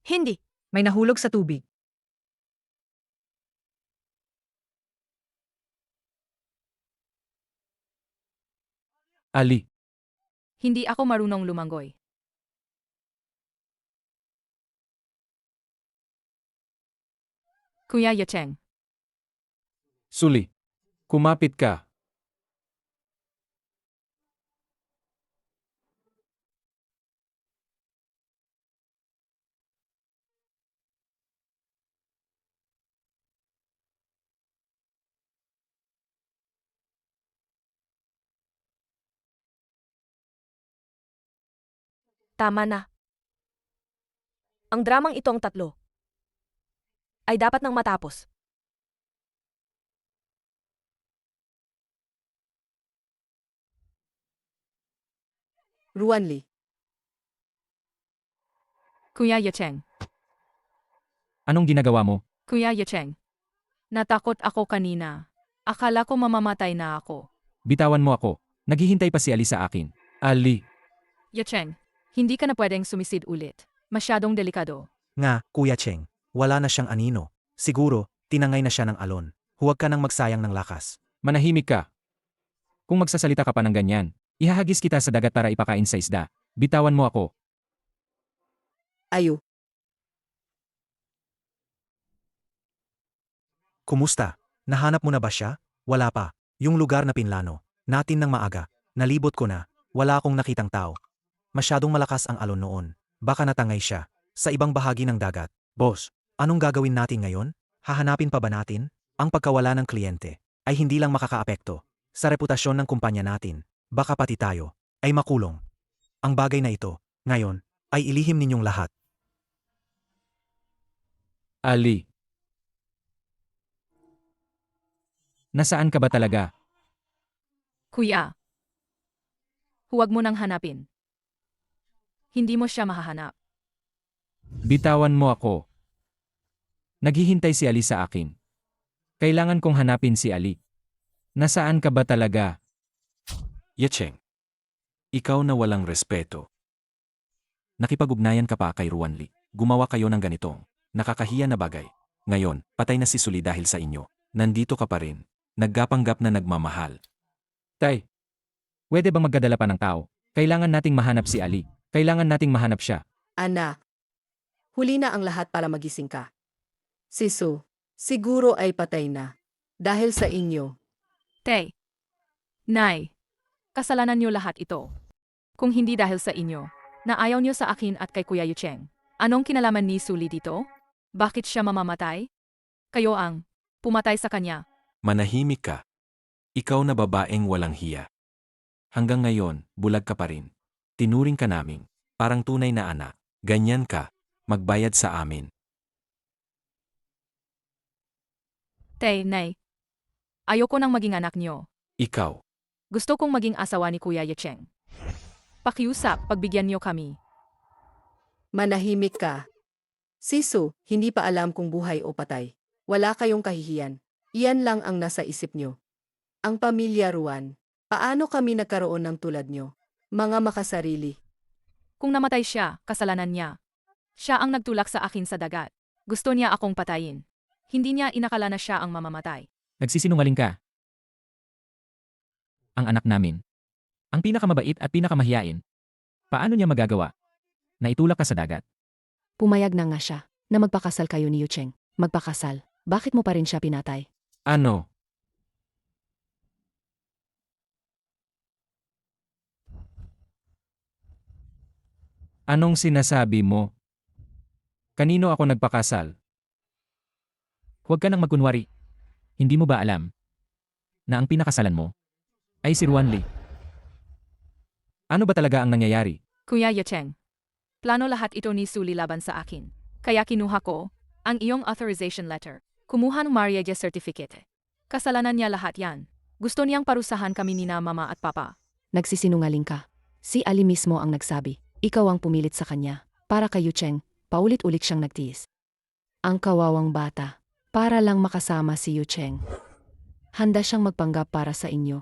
Hindi. May nahulog sa tubig. Ali, Hindi ako marunong lumangoy. Kuya Yacheng. Suli. Kumapit ka. Tama na. Ang dramang ito ang tatlo ay dapat nang matapos. Ruanli. Kuya Yacheng. Anong ginagawa mo? Kuya Yacheng. Natakot ako kanina. Akala ko mamamatay na ako. Bitawan mo ako. Naghihintay pa si Ali sa akin. Ali, Yacheng, hindi ka na pwedeng sumisid ulit. Masyadong delikado. Nga, Kuya Cheng, wala na siyang anino. Siguro, tinangay na siya ng alon. Huwag ka nang magsayang ng lakas. manahimik ka. Kung magsasalita ka pa ng ganyan, ihahagis kita sa dagat para ipakain sa isda. Bitawan mo ako. Ayu. Kumusta? Nahanap mo na ba siya? Wala pa. Yung lugar na pinlano. Natin ng maaga. Nalibot ko na. Wala akong nakitang tao. Masyadong malakas ang alon noon. Baka natangay siya. Sa ibang bahagi ng dagat. Boss, anong gagawin natin ngayon? Hahanapin pa ba natin? Ang pagkawala ng kliyente ay hindi lang makakaapekto sa reputasyon ng kumpanya natin. Baka pati tayo ay makulong. Ang bagay na ito, ngayon, ay ilihim ninyong lahat. Ali. Nasaan ka ba talaga? Kuya. Huwag mo nang hanapin. Hindi mo siya mahahanap. Bitawan mo ako. Naghihintay si Ali sa akin. Kailangan kong hanapin si Ali. Nasaan ka ba talaga? Yacheng. Ikaw na walang respeto. Nakipag-ugnayan ka pa kay Ruanli. Gumawa kayo ng ganitong nakakahiya na bagay. Ngayon, patay na si Suli dahil sa inyo. Nandito ka pa rin. Naggapanggap na nagmamahal. Tay, pwede bang magdadala pa ng tao? Kailangan nating mahanap si Ali. Kailangan nating mahanap siya. Anak. Huli na ang lahat para magising ka. Si Su, siguro ay patay na. Dahil sa inyo. Tay. Nay. Kasalanan niyo lahat ito. Kung hindi dahil sa inyo, na ayaw niyo sa akin at kay Kuya Yucheng. Anong kinalaman ni Suli dito? Bakit siya mamamatay? Kayo ang pumatay sa kanya. Manahimik ka. Ikaw na babaeng walang hiya. Hanggang ngayon, bulag ka pa rin. Tinuring ka naming parang tunay na anak. Ganyan ka. Magbayad sa amin. Tay, Nay. Ayoko nang maging anak niyo. Ikaw. Gusto kong maging asawa ni Kuya Yucheng. Pakiusap, pagbigyan niyo kami. Manahimik ka. Si Su, hindi pa alam kung buhay o patay. Wala kayong kahihiyan. Iyan lang ang nasa isip nyo. Ang pamilya Ruan. Paano kami nagkaroon ng tulad nyo? Mga makasarili. Kung namatay siya, kasalanan niya. Siya ang nagtulak sa akin sa dagat. Gusto niya akong patayin. Hindi niya inakala na siya ang mamamatay. Nagsisinungaling ka. Ang anak namin. Ang pinakamabait at pinakamahiyain. Paano niya magagawa? Naitulak ka sa dagat. Pumayag na nga siya na magpakasal kayo ni Yucheng. Magpakasal. Bakit mo pa rin siya pinatay? Ano? Anong sinasabi mo? Kanino ako nagpakasal? Huwag ka nang magkunwari. Hindi mo ba alam na ang pinakasalan mo ay si Ruanli? Ano ba talaga ang nangyayari? Kuya Yucheng. Plano lahat ito ni Suli laban sa akin. Kaya kinuha ko ang iyong authorization letter. Kumuha ng marriage certificate. Kasalanan niya lahat yan. Gusto niyang parusahan kami ni na mama at papa. Nagsisinungaling ka. Si Ali mismo ang nagsabi. Ikaw ang pumilit sa kanya. Para kay Yucheng, paulit-ulit siyang nagtiis. Ang kawawang bata. Para lang makasama si Yucheng. Handa siyang magpanggap para sa inyo.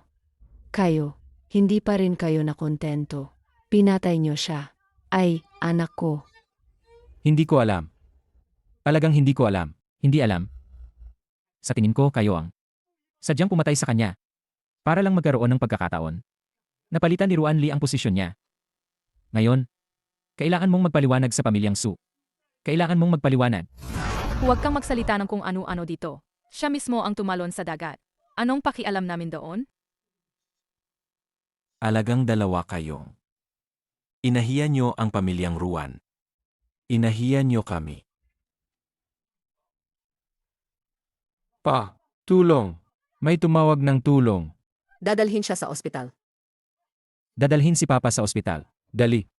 Kayo, hindi pa rin kayo nakontento. Pinatay niyo siya. Ay, anak ko. Hindi ko alam. Talagang hindi ko alam. Hindi alam. Sa tingin ko, kayo ang sadyang pumatay sa kanya. Para lang magkaroon ng pagkakataon. Napalitan ni Ruan Lee ang posisyon niya. Ngayon, kailangan mong magpaliwanag sa pamilyang Su. Kailangan mong magpaliwanag. Huwag kang magsalita ng kung ano-ano dito. Siya mismo ang tumalon sa dagat. Anong pakialam namin doon? Alagang dalawa kayo. Inahiya niyo ang pamilyang Ruan. Inahiya niyo kami. Pa, tulong. May tumawag ng tulong. Dadalhin siya sa ospital. Dadalhin si Papa sa ospital. Dali.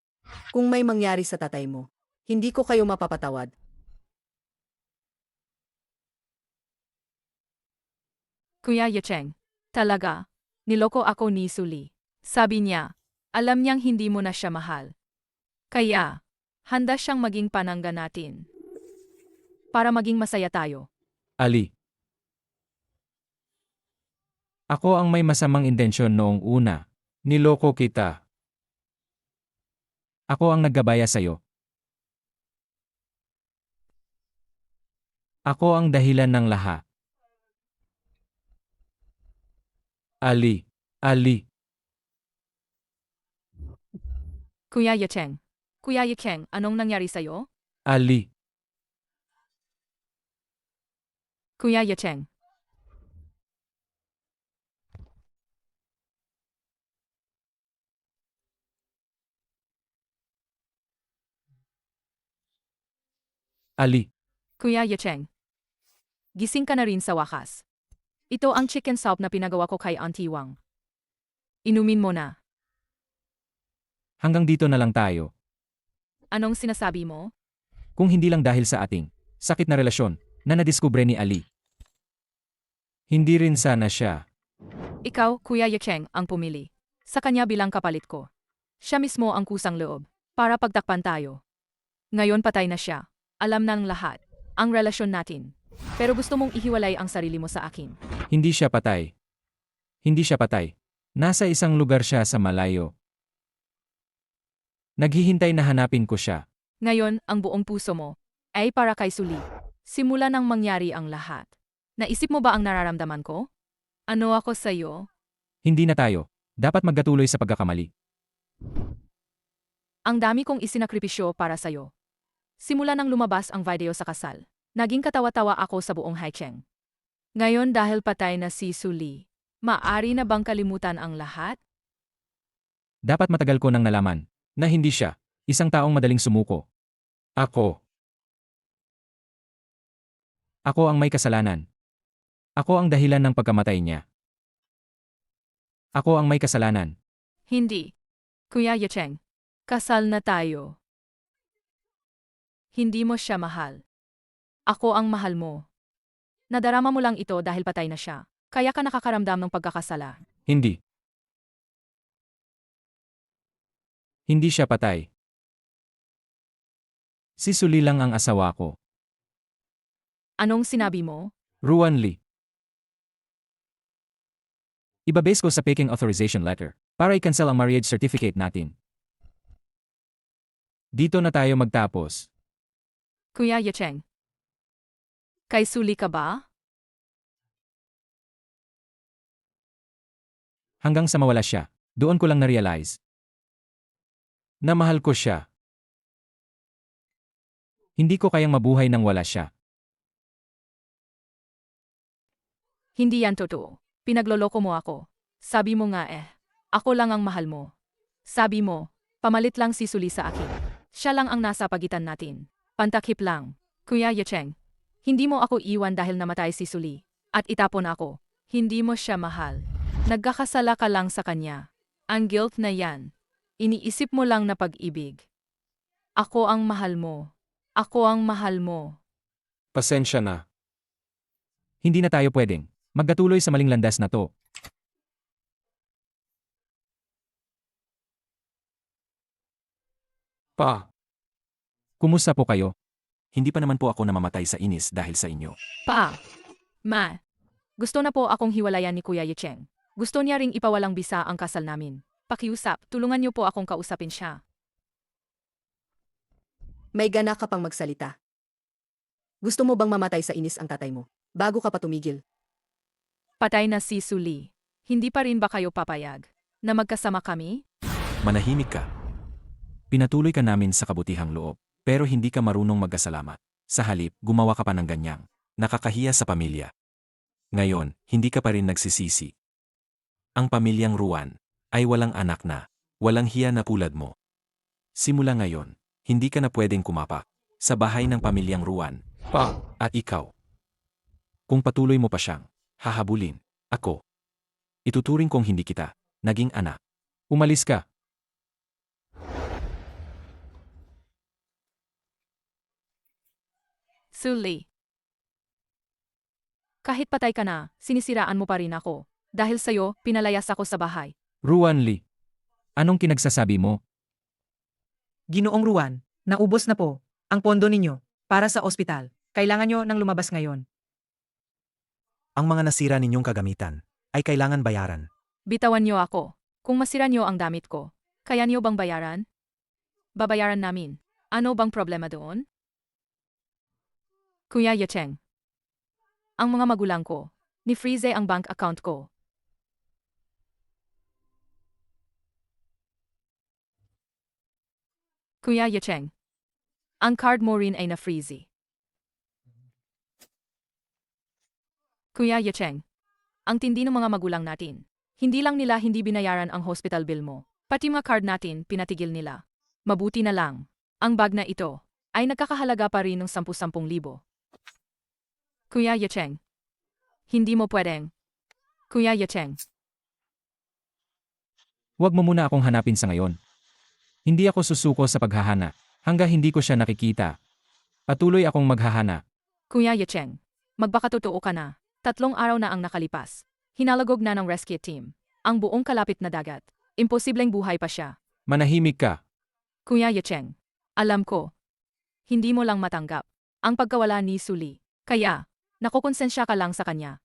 Kung may mangyari sa tatay mo, hindi ko kayo mapapatawad. Kuya Yacheng, talaga, niloko ako ni Suli. Sabi niya, alam niyang hindi mo na siya mahal. Kaya, handa siyang maging panangga natin. Para maging masaya tayo. Ali. Ako ang may masamang intensyon noong una. Niloko kita. Ako ang naggabaya sa'yo. Ako ang dahilan ng lahat. Ali. Ali. Kuya Yacheng. Kuya Yacheng, anong nangyari sa'yo? Ali. Kuya Yacheng. Ali. Kuya Yacheng. Gising ka na rin sa wakas. Ito ang chicken soup na pinagawa ko kay Auntie Wang. Inumin mo na. Hanggang dito na lang tayo. Anong sinasabi mo? Kung hindi lang dahil sa ating sakit na relasyon na nadiskubre ni Ali. Hindi rin sana siya. Ikaw, Kuya Yacheng, ang pumili. Sa kanya bilang kapalit ko. Siya mismo ang kusang loob para pagtakpan tayo. Ngayon patay na siya. Alam ng lahat ang relasyon natin. Pero gusto mong ihiwalay ang sarili mo sa akin. Hindi siya patay. Hindi siya patay. Nasa isang lugar siya sa malayo. Naghihintay na hanapin ko siya. Ngayon, ang buong puso mo ay para kay Suli. Simula nang mangyari ang lahat. Naisip mo ba ang nararamdaman ko? Ano ako sa'yo? Hindi na tayo. Dapat magkatuloy sa pagkakamali. Ang dami kong isinakripisyo para sa'yo. Simula nang lumabas ang video sa kasal, naging katawa-tawa ako sa buong Haicheng. Ngayon dahil patay na si Suli, maaari na bang kalimutan ang lahat? Dapat matagal ko nang nalaman na hindi siya isang taong madaling sumuko. Ako. Ako ang may kasalanan. Ako ang dahilan ng pagkamatay niya. Ako ang may kasalanan. Hindi. Kuya Yacheng, kasal na tayo. Hindi mo siya mahal. Ako ang mahal mo. Nadarama mo lang ito dahil patay na siya. Kaya ka nakakaramdam ng pagkakasala. Hindi. Hindi siya patay. Si Suli lang ang asawa ko. Anong sinabi mo? Ruan Lee. Ibabase ko sa Peking Authorization Letter para i-cancel ang marriage certificate natin. Dito na tayo magtapos. Kuya Yacheng. Kay Suli ka ba? Hanggang sa mawala siya, doon ko lang na-realize na mahal ko siya. Hindi ko kayang mabuhay nang wala siya. Hindi yan totoo. Pinagloloko mo ako. Sabi mo nga ako lang ang mahal mo. Sabi mo, pamalit lang si Suli sa akin. Siya lang ang nasa pagitan natin. Pantakip lang. Kuya Yacheng, hindi mo ako iwan dahil namatay si Suli. At itapon ako. Hindi mo siya mahal. Nagkakasala ka lang sa kanya. Ang guilt na yan. Iniisip mo lang na pag-ibig. Ako ang mahal mo. Ako ang mahal mo. Pasensya na. Hindi na tayo pwedeng magkatuloy sa maling landas na to. Pa. Kumusta po kayo? Hindi pa naman po ako namamatay sa inis dahil sa inyo. Pa. Ma. Gusto na po akong hiwalayan ni Kuya Yacheng. Gusto niya ring ipawalang bisa ang kasal namin. Pakiusap, tulungan niyo po akong kausapin siya. May gana ka pang magsalita. Gusto mo bang mamatay sa inis ang tatay mo? Bago ka pa tumigil. Patay na si Suli. Hindi pa rin ba kayo papayag na magkasama kami? Manahimik ka. Pinatuloy ka namin sa kabutihang loob, pero hindi ka marunong magkasalamat. Sa halip, gumawa ka pa ng ganyang. Nakakahiya sa pamilya. Ngayon, hindi ka pa rin nagsisisi. Ang pamilyang Ruan ay walang anak na, walang hiya na tulad mo. Simula ngayon, hindi ka na pwedeng kumapak sa bahay ng pamilyang Ruan. At ikaw. Kung patuloy mo pa siyang hahabulin, ako. Ituturing kong hindi kita naging anak. Umalis ka. Suli. Kahit patay ka na, sinisiraan mo pa rin ako. Dahil sa'yo, pinalayas ako sa bahay. Ruan Lee. Anong kinagsasabi mo? Ginoong Ruan, naubos na po ang pondo ninyo para sa ospital. Kailangan nyo nang lumabas ngayon. Ang mga nasira ninyong kagamitan ay kailangan bayaran. Bitawan niyo ako. Kung masira niyo ang damit ko, kaya niyo bang bayaran? Babayaran namin. Ano bang problema doon? Kuya Yacheng. Ang mga magulang ko, ni-freeze ang bank account ko. Kuya Yacheng. Ang card mo rin ay na-freeze. Kuya Yacheng. Ang tindi ng mga magulang natin. Hindi lang nila hindi binayaran ang hospital bill mo. Pati mga card natin pinatigil nila. Mabuti na lang. Ang bag na ito ay nagkakahalaga pa rin ng 10,000. Kuya Yacheng. Hindi mo pwedeng. Kuya Yacheng. Huwag mo muna akong hanapin sa ngayon. Hindi ako susuko sa paghahana hanggang hindi ko siya nakikita. Patuloy akong maghahana. Kuya Yacheng. Magbakatotoo ka na. 3 araw na ang nakalipas. Hinalagog na ng rescue team ang buong kalapit na dagat. Imposibleng buhay pa siya. Manahimik ka. Kuya Yacheng. Alam ko. Hindi mo lang matanggap ang pagkawala ni Suli. Kaya, nakukonsensya ka lang sa kanya.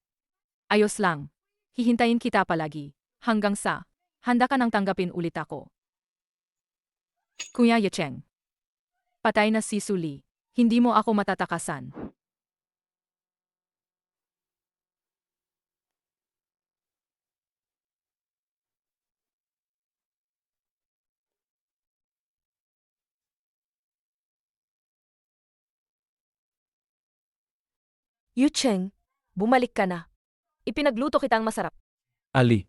Ayos lang. Hihintayin kita palagi. Hanggang sa, handa ka nang tanggapin ulit ako. Kuya Yacheng. Patay na si Suli. Hindi mo ako matatakasan. Yu Cheng, bumalik ka na. Ipinagluto kitang masarap. Ali.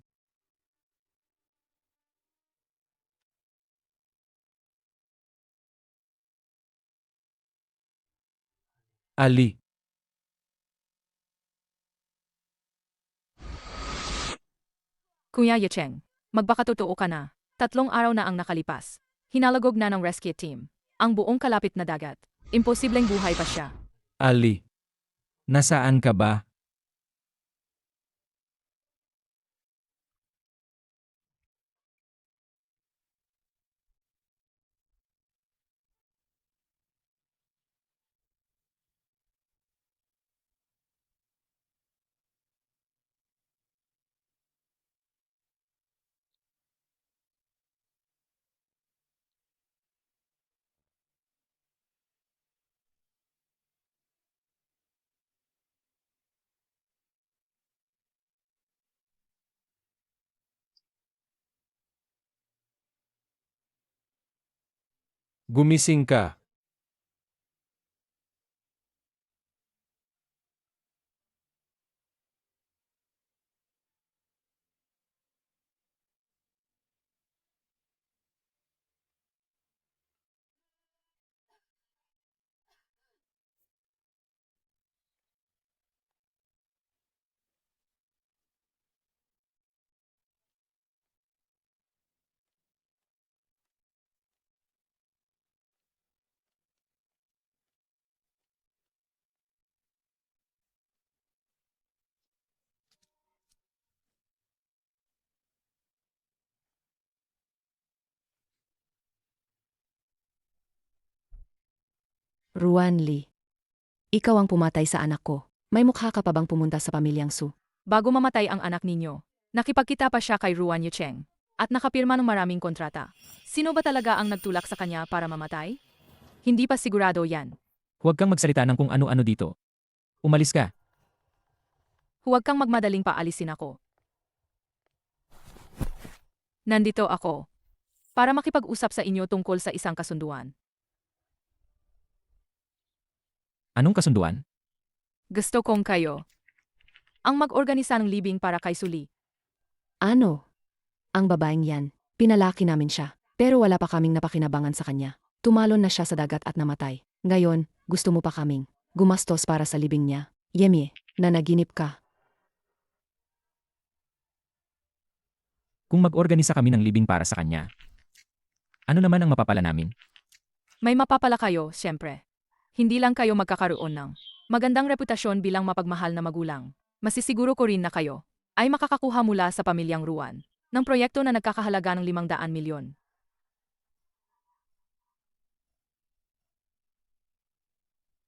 Ali. Kuya Yacheng. Magbakatotoo ka na. 3 araw na ang nakalipas. Hinalagog na ng rescue team ang buong kalapit na dagat. Imposibleng buhay pa siya. Ali. Nasaan ka ba? Gumising ka. Ruan Lee. Ikaw ang pumatay sa anak ko. May mukha ka pa bang pumunta sa pamilyang Su? Bago mamatay ang anak ninyo, nakipagkita pa siya kay Ruan Yacheng at nakapirma ng maraming kontrata. Sino ba talaga ang nagtulak sa kanya para mamatay? Hindi pa sigurado yan. Huwag kang magsalita ng kung ano-ano dito. Umalis ka. Huwag kang magmadaling paalisin ako. Nandito ako para makipag-usap sa inyo tungkol sa isang kasunduan. Anong kasunduan? Gusto kong kayo ang mag-organisa ng libing para kay Suli. Ano? Ang babaeng yan. Pinalaki namin siya. Pero wala pa kaming napakinabangan sa kanya. Tumalon na siya sa dagat at namatay. Ngayon, gusto mo pa kaming gumastos para sa libing niya. Yemye, nanaginip ka. Kung mag-organisa kami ng libing para sa kanya, ano naman ang mapapala namin? May mapapala kayo, siyempre. Hindi lang kayo magkakaroon ng magandang reputasyon bilang mapagmahal na magulang. Masisiguro ko rin na kayo ay makakakuha mula sa pamilyang Ruan ng proyekto na nagkakahalaga ng 500 milyon.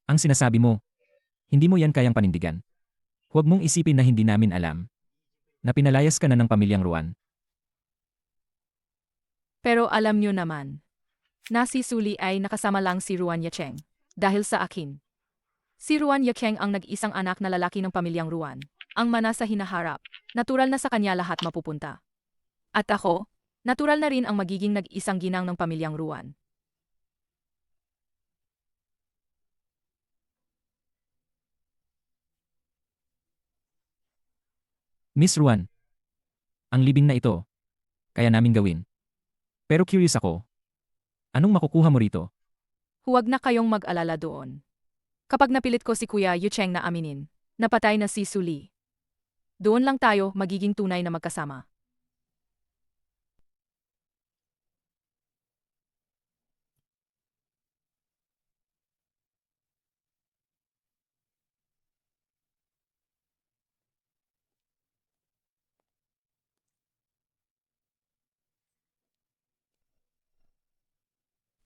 Ang sinasabi mo, hindi mo yan kayang panindigan. Huwag mong isipin na hindi namin alam na pinalayas ka na ng pamilyang Ruan. Pero alam nyo naman na si Suli ay nakasama lang si Ruan Yacheng dahil sa akin. Si Ruan Yacheng ang nag-isang anak na lalaki ng pamilyang Ruan, ang mana sa hinaharap. Natural na sa kanya lahat mapupunta. At ako, natural na rin ang magiging nag-isang ginang ng pamilyang Ruan. Miss Ruan, ang libing na ito, kaya namin gawin. Pero curious ako, anong makukuha mo rito? Huwag na kayong mag-alala doon. Kapag napilit ko si Kuya Yucheng na aminin, napatay na si Suli. Doon lang tayo magiging tunay na magkasama.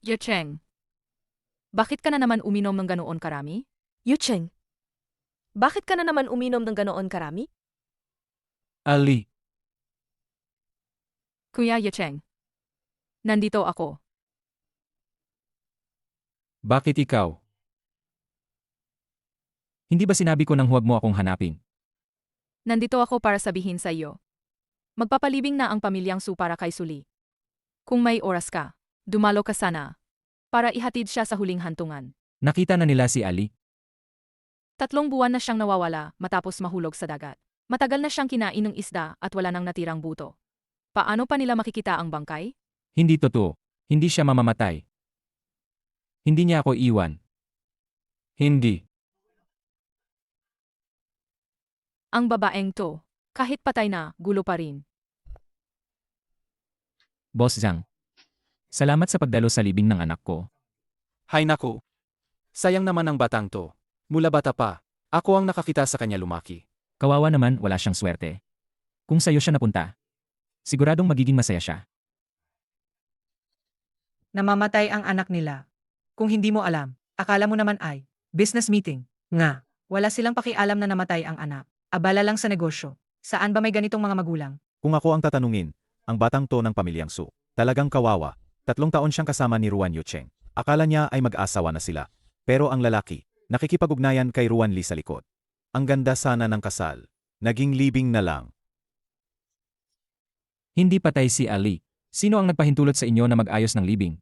Yucheng, bakit ka na naman uminom ng ganoon karami? Yucheng, bakit ka na naman uminom ng ganoon karami? Ali, Kuya Yucheng, nandito ako. bakit ikaw? Hindi ba sinabi ko nang huwag mo akong hanapin? Nandito ako para sabihin sa iyo. Magpapalibing na ang pamilyang Su para kay Suli. Kung may oras ka, dumalo ka sana para ihatid siya sa huling hantungan. Nakita na nila si Ali. 3 buwan na siyang nawawala matapos mahulog sa dagat. Matagal na siyang kinain ng isda at wala nang natirang buto. Paano pa nila makikita ang bangkay? Hindi totoo. Hindi siya mamamatay. Hindi niya ako iwan. Hindi. Ang babaeng to, kahit patay na, gulo pa rin. Boss Zhang, salamat sa pagdalo sa libing ng anak ko. Hay naku. Sayang naman ang batang to. Mula bata pa, ako ang nakakita sa kanya lumaki. Kawawa naman wala siyang swerte. Kung sa'yo siya napunta, siguradong magiging masaya siya. Namamatay ang anak nila. Kung hindi mo alam, akala mo naman ay business meeting. Nga, wala silang pakialam na namatay ang anak. Abala lang sa negosyo. Saan ba may ganitong mga magulang? Kung ako ang tatanungin, ang batang to ng pamilyang Su, talagang kawawa. 3 taon siyang kasama ni Ruan Yucheng. Akala niya ay mag-asawa na sila. Pero ang lalaki, nakikipag-ugnayan kay Ruan Li sa likod. Ang ganda sana ng kasal. Naging libing na lang. Hindi patay si Ali. Sino ang nagpahintulot sa inyo na mag-ayos ng libing?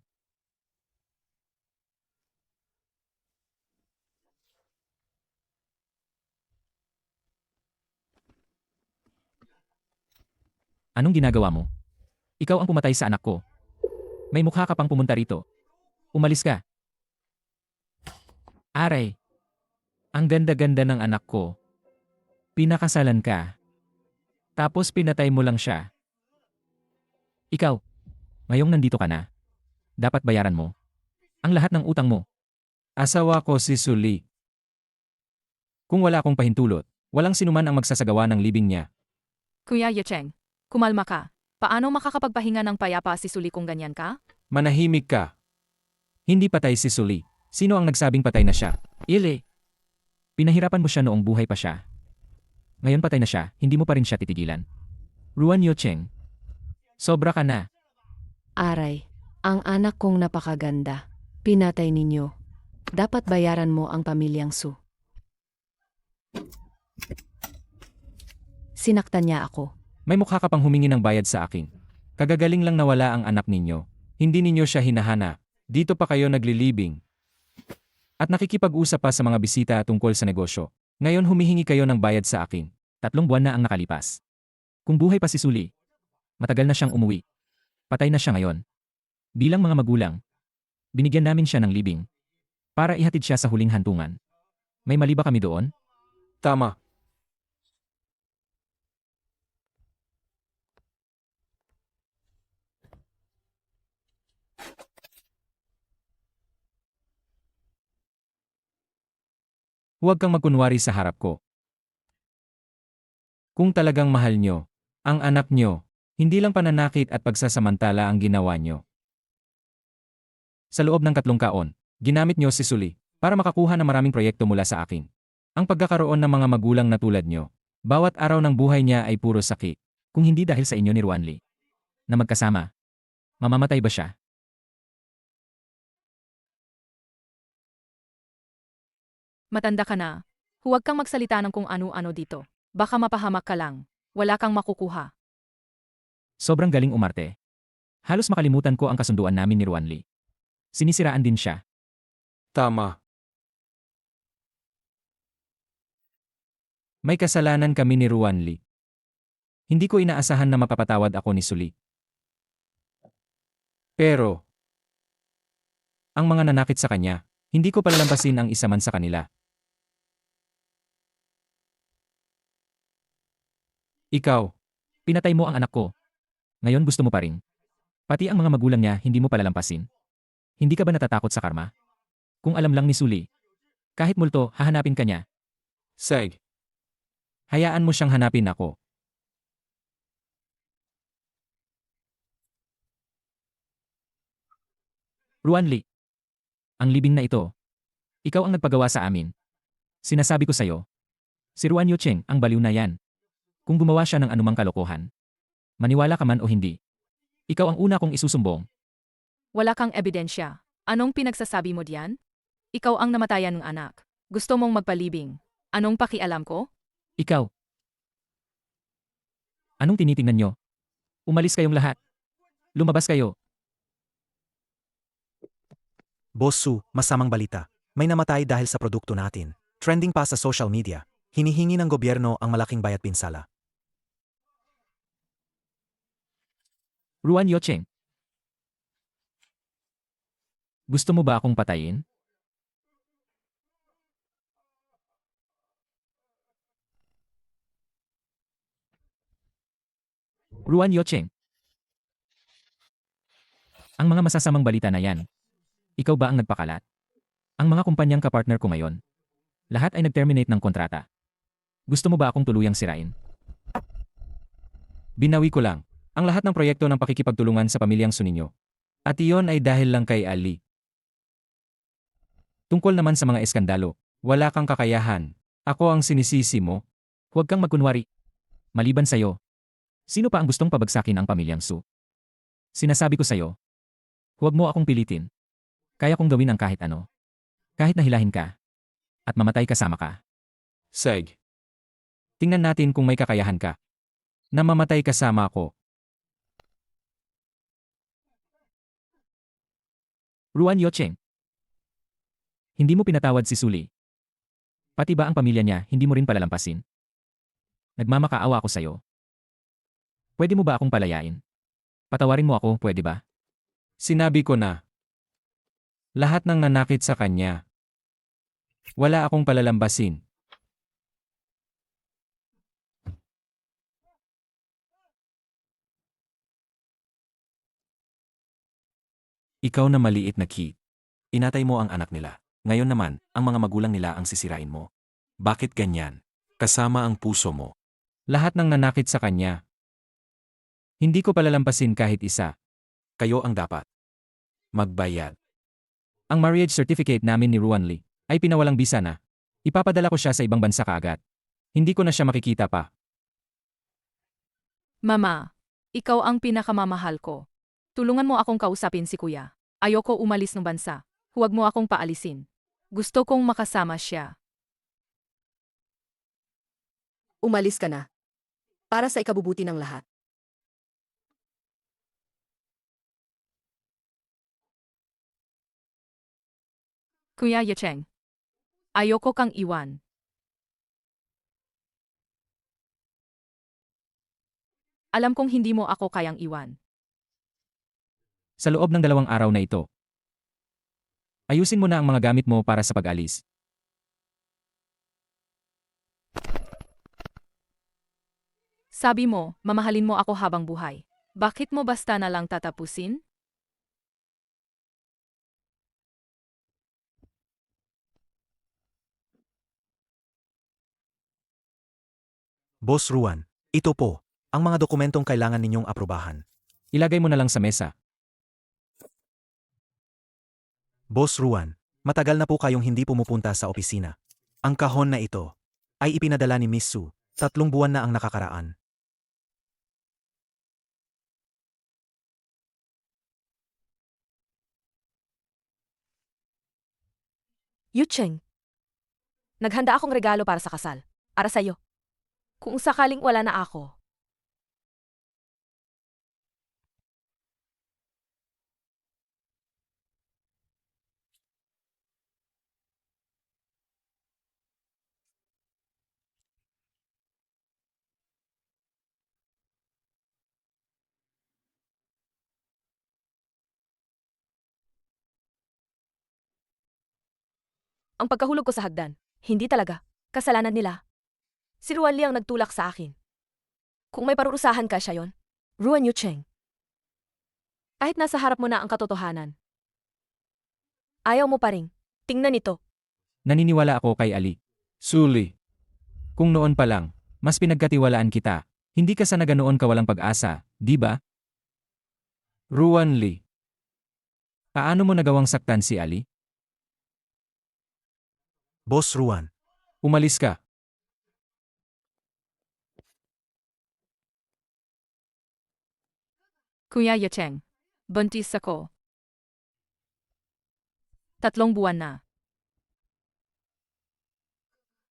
Anong ginagawa mo? Ikaw ang pumatay sa anak ko. May mukha ka pang pumunta rito. Umalis ka. Aray. Ang ganda-ganda ng anak ko. Pinakasalan ka. Tapos pinatay mo lang siya. Ikaw, ngayong nandito ka na. Dapat bayaran mo ang lahat ng utang mo. Asawa ko si Suli. Kung wala akong pahintulot, walang sinuman ang magsasagawa ng libing niya. Kuya Yucheng, kumalma ka. Paano makakapagpahinga ng payapa si Suli kung ganyan ka? Manahimik ka. Hindi patay si Suli. Sino ang nagsabing patay na siya? Ile. Pinahirapan mo siya noong buhay pa siya. Ngayon patay na siya, hindi mo pa rin siya titigilan. Ruan Yucheng, sobra ka na. Aray, ang anak kong napakaganda. Pinatay ninyo. Dapat bayaran mo ang pamilyang Su. Sinaktan niya ako. May mukha ka pang humingi ng bayad sa akin. Kagagaling lang nawala ang anak ninyo. Hindi ninyo siya hinahana. Dito pa kayo naglilibing. At nakikipag-usap pa sa mga bisita tungkol sa negosyo. Ngayon humihingi kayo ng bayad sa akin. 3 buwan na ang nakalipas. Kung buhay pa si Suli, matagal na siyang umuwi. Patay na siya ngayon. Bilang mga magulang, binigyan namin siya ng libing para ihatid siya sa huling hantungan. May mali ba kami doon? Tama. Huwag kang magkunwari sa harap ko. Kung talagang mahal nyo, ang anak nyo, hindi lang pananakit at pagsasamantala ang ginawa nyo. Sa loob ng 3 taon, ginamit nyo si Suli para makakuha ng maraming proyekto mula sa akin. Ang pagkakaroon ng mga magulang na tulad nyo, bawat araw ng buhay niya ay puro sakit. Kung hindi dahil sa inyo ni Ruan Lee na magkasama, mamamatay ba siya? Matanda ka na. Huwag kang magsalita ng kung ano-ano dito. Baka mapahamak ka lang. Wala kang makukuha. Sobrang galing umarte. Halos makalimutan ko ang kasunduan namin ni Ruan Lee. Sinisiraan din siya. Tama. May kasalanan kami ni Ruan Lee. Hindi ko inaasahan na mapapatawad ako ni Suli. Pero, ang mga nanakit sa kanya, hindi ko palalampasin ang isa man sa kanila. Ikaw, pinatay mo ang anak ko. Ngayon gusto mo pa rin. Pati ang mga magulang niya hindi mo palalampasin. Hindi ka ba natatakot sa karma? Kung alam lang ni Suli, kahit multo, hahanapin ka niya. Seg. Hayaan mo siyang hanapin ako. Ruan Lee, ang libing na ito, ikaw ang nagpagawa sa amin. Sinasabi ko sa'yo, si Ruan Yucheng ang baliw na yan. Kung gumawa siya ng anumang kalokohan, maniwala ka man o hindi, ikaw ang una kong isusumbong. Wala kang ebidensya. Anong pinagsasabi mo diyan? Ikaw ang namatayan ng anak. Gusto mong magpalibing. Anong pakialam ko? Ikaw. Anong tinitingnan nyo? Umalis kayong lahat. Lumabas kayo. Boss Su, masamang balita. May namatay dahil sa produkto natin. Trending pa sa social media. Hinihingi ng gobyerno ang malaking bayad pinsala. Ruan Yucheng. Gusto mo ba akong patayin? Ruan Yucheng. Ang mga masasamang balita na yan. Ikaw ba ang nagpakalat? Ang mga kumpanyang kapartner ko ngayon. Lahat ay nag-terminate ng kontrata. Gusto mo ba akong tuluyang sirain? Binawi ko lang ang lahat ng proyekto ng pakikipagtulungan sa pamilyang Suninyo. At iyon ay dahil lang kay Ali. Tungkol naman sa mga eskandalo, wala kang kakayahan. Ako ang sinisisi mo. Huwag kang magkunwari. Maliban sa'yo, sino pa ang gustong pabagsakin ang pamilyang Su? Sinasabi ko sa'yo, huwag mo akong pilitin. Kaya kong gawin ang kahit ano. Kahit nahilahin ka. At mamatay kasama ka. Seg. Tingnan natin kung may kakayahan ka. Na mamatay kasama ko. Ruan Yucheng. Hindi mo pinatawad si Suli. Pati ba ang pamilya niya hindi mo rin palalampasin? Nagmamakaawa ako sa'yo. Pwede mo ba akong palayain? Patawarin mo ako, pwede ba? Sinabi ko na. Lahat ng nanakit sa kanya. Wala akong palalambasin. Ikaw na maliit na kid. Inatay mo ang anak nila. Ngayon naman, ang mga magulang nila ang sisirain mo. Bakit ganyan? Kasama ang puso mo. Lahat ng nanakit sa kanya. Hindi ko palalampasin kahit isa. Kayo ang dapat magbayad. Ang marriage certificate namin ni Ruan Lee ay pinawalang bisa na. Ipapadala ko siya sa ibang bansa kaagad. Hindi ko na siya makikita pa. Mama, ikaw ang pinakamamahal ko. Tulungan mo akong kausapin si kuya. Ayoko umalis ng bansa. Huwag mo akong paalisin. Gusto kong makasama siya. Umalis ka na. Para sa ikabubuti ng lahat. Kuya Yacheng. Ayoko kang iwan. Alam kong hindi mo ako kayang iwan. Sa loob ng 2 araw na ito, ayusin mo na ang mga gamit mo para sa pag-alis. Sabi mo, mamahalin mo ako habang buhay. Bakit mo basta na lang tatapusin? Boss Ruan, ito po, ang mga dokumentong kailangan ninyong aprubahan. Ilagay mo na lang sa mesa. Boss Ruan, matagal na po kayong hindi pumupunta sa opisina. Ang kahon na ito ay ipinadala ni Miss Su, 3 buwan na ang nakakaraan. Yucheng. Naghanda akong regalo para sa kasal. Para sa'yo. Kung sakaling wala na ako. Ang pagkahulog ko sa hagdan, hindi talaga. Kasalanan nila. Si Ruan Li ang nagtulak sa akin. Kung may parurusahan ka, siya yon. Ruan Yucheng. Kahit nasa harap mo na ang katotohanan. Ayaw mo pa rin. Tingnan ito. Naniniwala ako kay Ali. Suli. Kung noon pa lang, mas pinagkatiwalaan kita. Hindi ka sana ganoon kawalang pag-asa, di ba? Ruan Li. Paano mo nagawang saktan si Ali? Boss Ruan, Umalis ka. Kuya Yacheng. Buntis ako. 3 buwan na.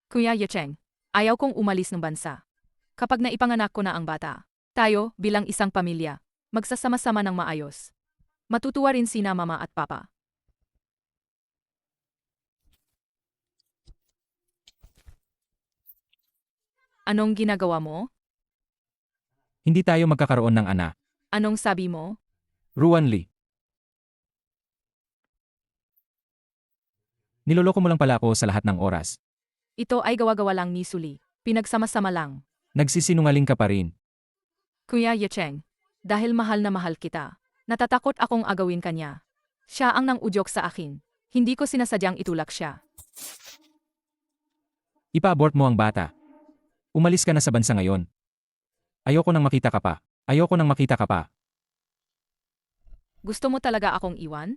Kuya Yacheng. Ayaw kong umalis ng bansa. Kapag naipanganak ko na ang bata, tayo, bilang isang pamilya, magsasama-sama ng maayos. Matutuwa rin sina mama at papa. Anong ginagawa mo? Hindi tayo magkakaroon ng anak. Anong sabi mo? Ruan Li. Niloloko mo lang pala ako sa lahat ng oras. Ito ay gawa-gawa lang ni Suli. Pinagsama-sama lang. Nagsisinungaling ka pa rin. Kuya Yacheng. Dahil mahal na mahal kita. Natatakot akong agawin kanya. Siya ang nang udyok sa akin. Hindi ko sinasadyang itulak siya. Ipa-abort mo ang bata. Umalis ka na sa bansa ngayon. Ayoko nang makita ka pa. Ayoko nang makita ka pa. Gusto mo talaga akong iwan?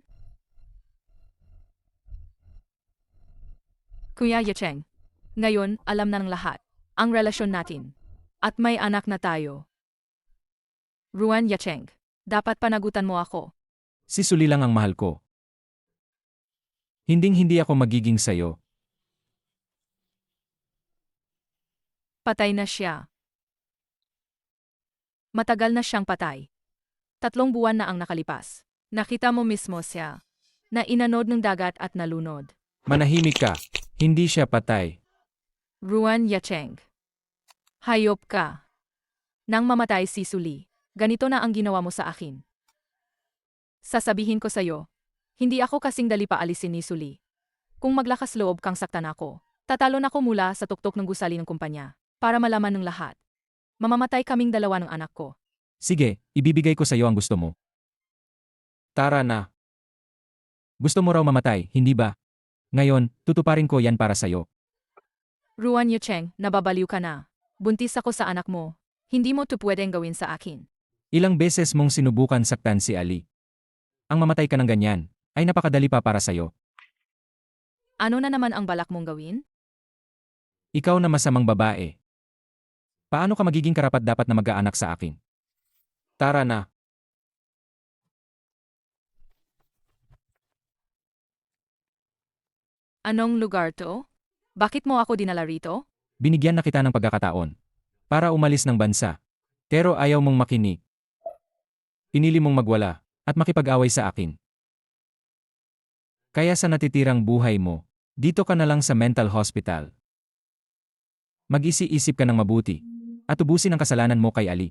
Kuya Yacheng. Ngayon, alam na ng lahat. Ang relasyon natin. At may anak na tayo. Ruan Yacheng. Dapat panagutan mo ako. Si Suli lang ang mahal ko. Hinding-hindi ako magiging sayo. Patay na siya. Matagal na siyang patay. 3 buwan na ang nakalipas. Nakita mo mismo siya. Na inanod ng dagat at nalunod. Manahimik ka. Hindi siya patay. Ruan Yacheng. Hayop ka. Nang mamatay si Suli, ganito na ang ginawa mo sa akin. Sasabihin ko sa'yo, hindi ako kasing dali paalisin ni Suli. Kung maglakas loob kang saktan ako, tatalon ako mula sa tuktok ng gusali ng kumpanya, para malaman ng lahat. Mamamatay kaming 2 ng anak ko. Sige, ibibigay ko sa iyo ang gusto mo. Tara na. Gusto mo raw mamatay, hindi ba? Ngayon, tutuparin ko yan para sa iyo. Ruan Yacheng, nababaliw ka na. Buntis ako sa anak mo. Hindi mo to pwedeng gawin sa akin. Ilang beses mong sinubukan saktan si Ali. Ang mamatay ka ng ganyan, ay napakadali pa para sa iyo. Ano na naman ang balak mong gawin? Ikaw na masamang babae. Paano ka magiging karapat-dapat na mag-aanak sa akin? Tara na. Anong lugar to? Bakit mo ako dinala rito? Binigyan na kita ng pagkakataon para umalis ng bansa. Pero ayaw mong makinig. Pinili mong magwala at makipag-away sa akin. Kaya sa natitirang buhay mo, dito ka na lang sa mental hospital. Mag-isi-isip ka ng mabuti at ubusin ang kasalanan mo kay Ali.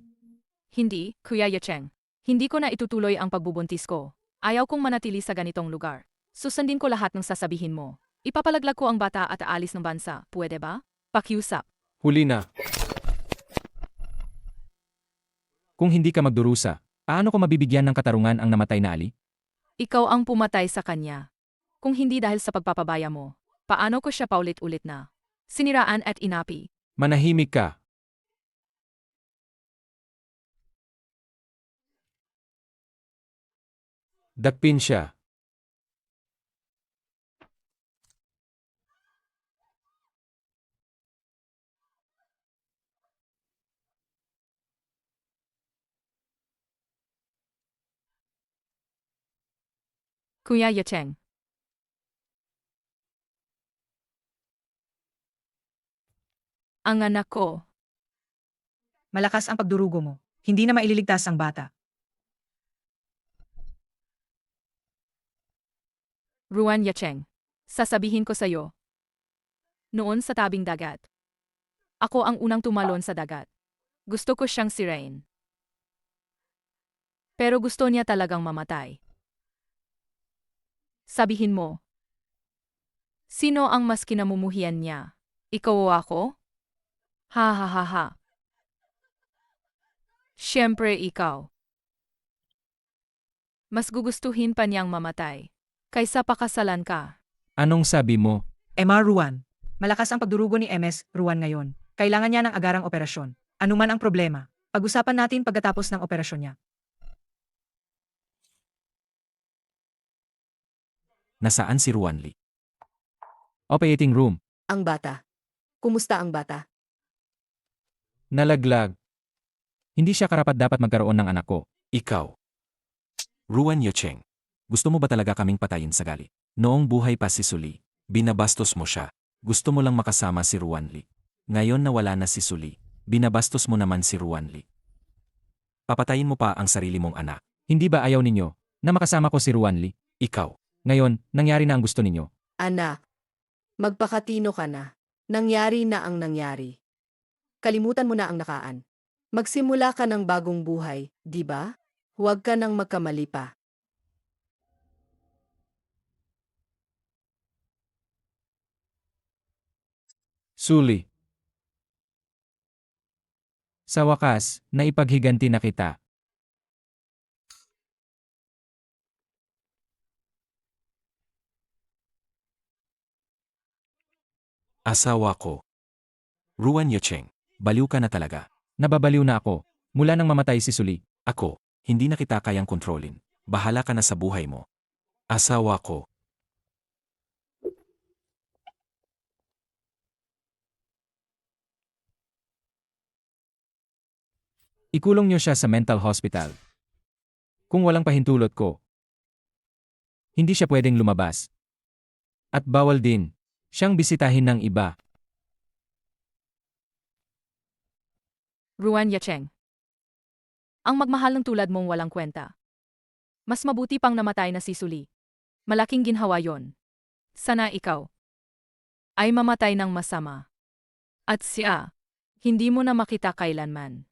Hindi, Kuya Yucheng. Hindi ko na itutuloy ang pagbubuntis ko. Ayaw kong manatili sa ganitong lugar. Susundin ko lahat ng sasabihin mo. Ipapalaglag ko ang bata at aalis ng bansa, pwede ba? Pakiusap. Huli na. Kung hindi ka magdurusa, paano ko mabibigyan ng katarungan ang namatay na Ali? Ikaw ang pumatay sa kanya. Kung hindi dahil sa pagpapabaya mo, paano ko siya paulit-ulit na siniraan at inapi? Manahimik ka. Dakpin siya. Kuya Yucheng. Ang anak ko. Malakas ang pagdurugo mo. Hindi na maililigtas ang bata. Ruan Yucheng. Sasabihin ko sa'yo. Noon sa tabing dagat. Ako ang unang tumalon sa dagat. Gusto ko siyang sirain. Pero gusto niya talagang mamatay. Sabihin mo. Sino ang mas kinamumuhian niya? Ikaw o ako? Ha ha ha ha. Siyempre ikaw. Mas gugustuhin pa niyang mamatay. Kaysa pakasalan ka. Anong sabi mo? Emma Ruan. Malakas ang pagdurugo ni MS Ruan ngayon. Kailangan niya ng agarang operasyon. Ano man ang problema, pag-usapan natin pagkatapos ng operasyon niya. Nasaan si Ruan Li? Operating room. Ang bata. Kumusta ang bata? Nalaglag. Hindi siya karapat-dapat magkaroon ng anak ko. Ikaw. Ruan Yucheng. Gusto mo ba talaga kaming patayin sa galit? Noong buhay pa si Suli, binabastos mo siya. Gusto mo lang makasama si Ruan Li. Ngayon na wala na si Suli, binabastos mo naman si Ruan Li. Papatayin mo pa ang sarili mong anak. Hindi ba ayaw ninyo na makasama ko si Ruan Li? Ikaw. Ngayon, nangyari na ang gusto ninyo. Anak, magpakatino ka na. Nangyari na ang nangyari. Kalimutan mo na ang nakaan. Magsimula ka ng bagong buhay, di ba? Huwag ka nang magkamali pa. Suli. Sa wakas, naipaghiganti na kita. Asawa ko. Ruan Yucheng. Baliw ka na talaga. Nababaliw na ako. Mula nang mamatay si Suli. Ako, hindi na kita kayang kontrolin. Bahala ka na sa buhay mo. Asawa ko. Ikulong niyo siya sa mental hospital. Kung walang pahintulot ko, hindi siya pwedeng lumabas. At bawal din siyang bisitahin ng iba. Ruan Yucheng. Ang magmahal ng tulad mong walang kwenta. Mas mabuti pang namatay na si Suli. Malaking ginhawa yon. Sana ikaw ay mamatay ng masama. At siya, hindi mo na makita kailanman.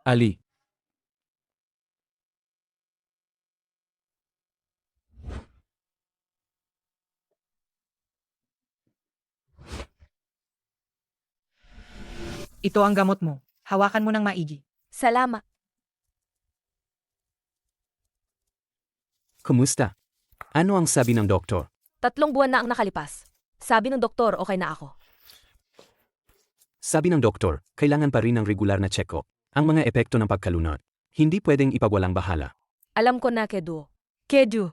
Ali. Ito ang gamot mo. Hawakan mo ng maigi. Salamat. Kumusta? Ano ang sabi ng doktor? 3 buwan na ang nakalipas. Sabi ng doktor, okay na ako. Sabi ng doktor, kailangan pa rin ng regular na check-up. Ang mga epekto ng pagkalunod. Hindi pwedeng ipagwalang bahala. Alam ko na, Kedu. Kedu.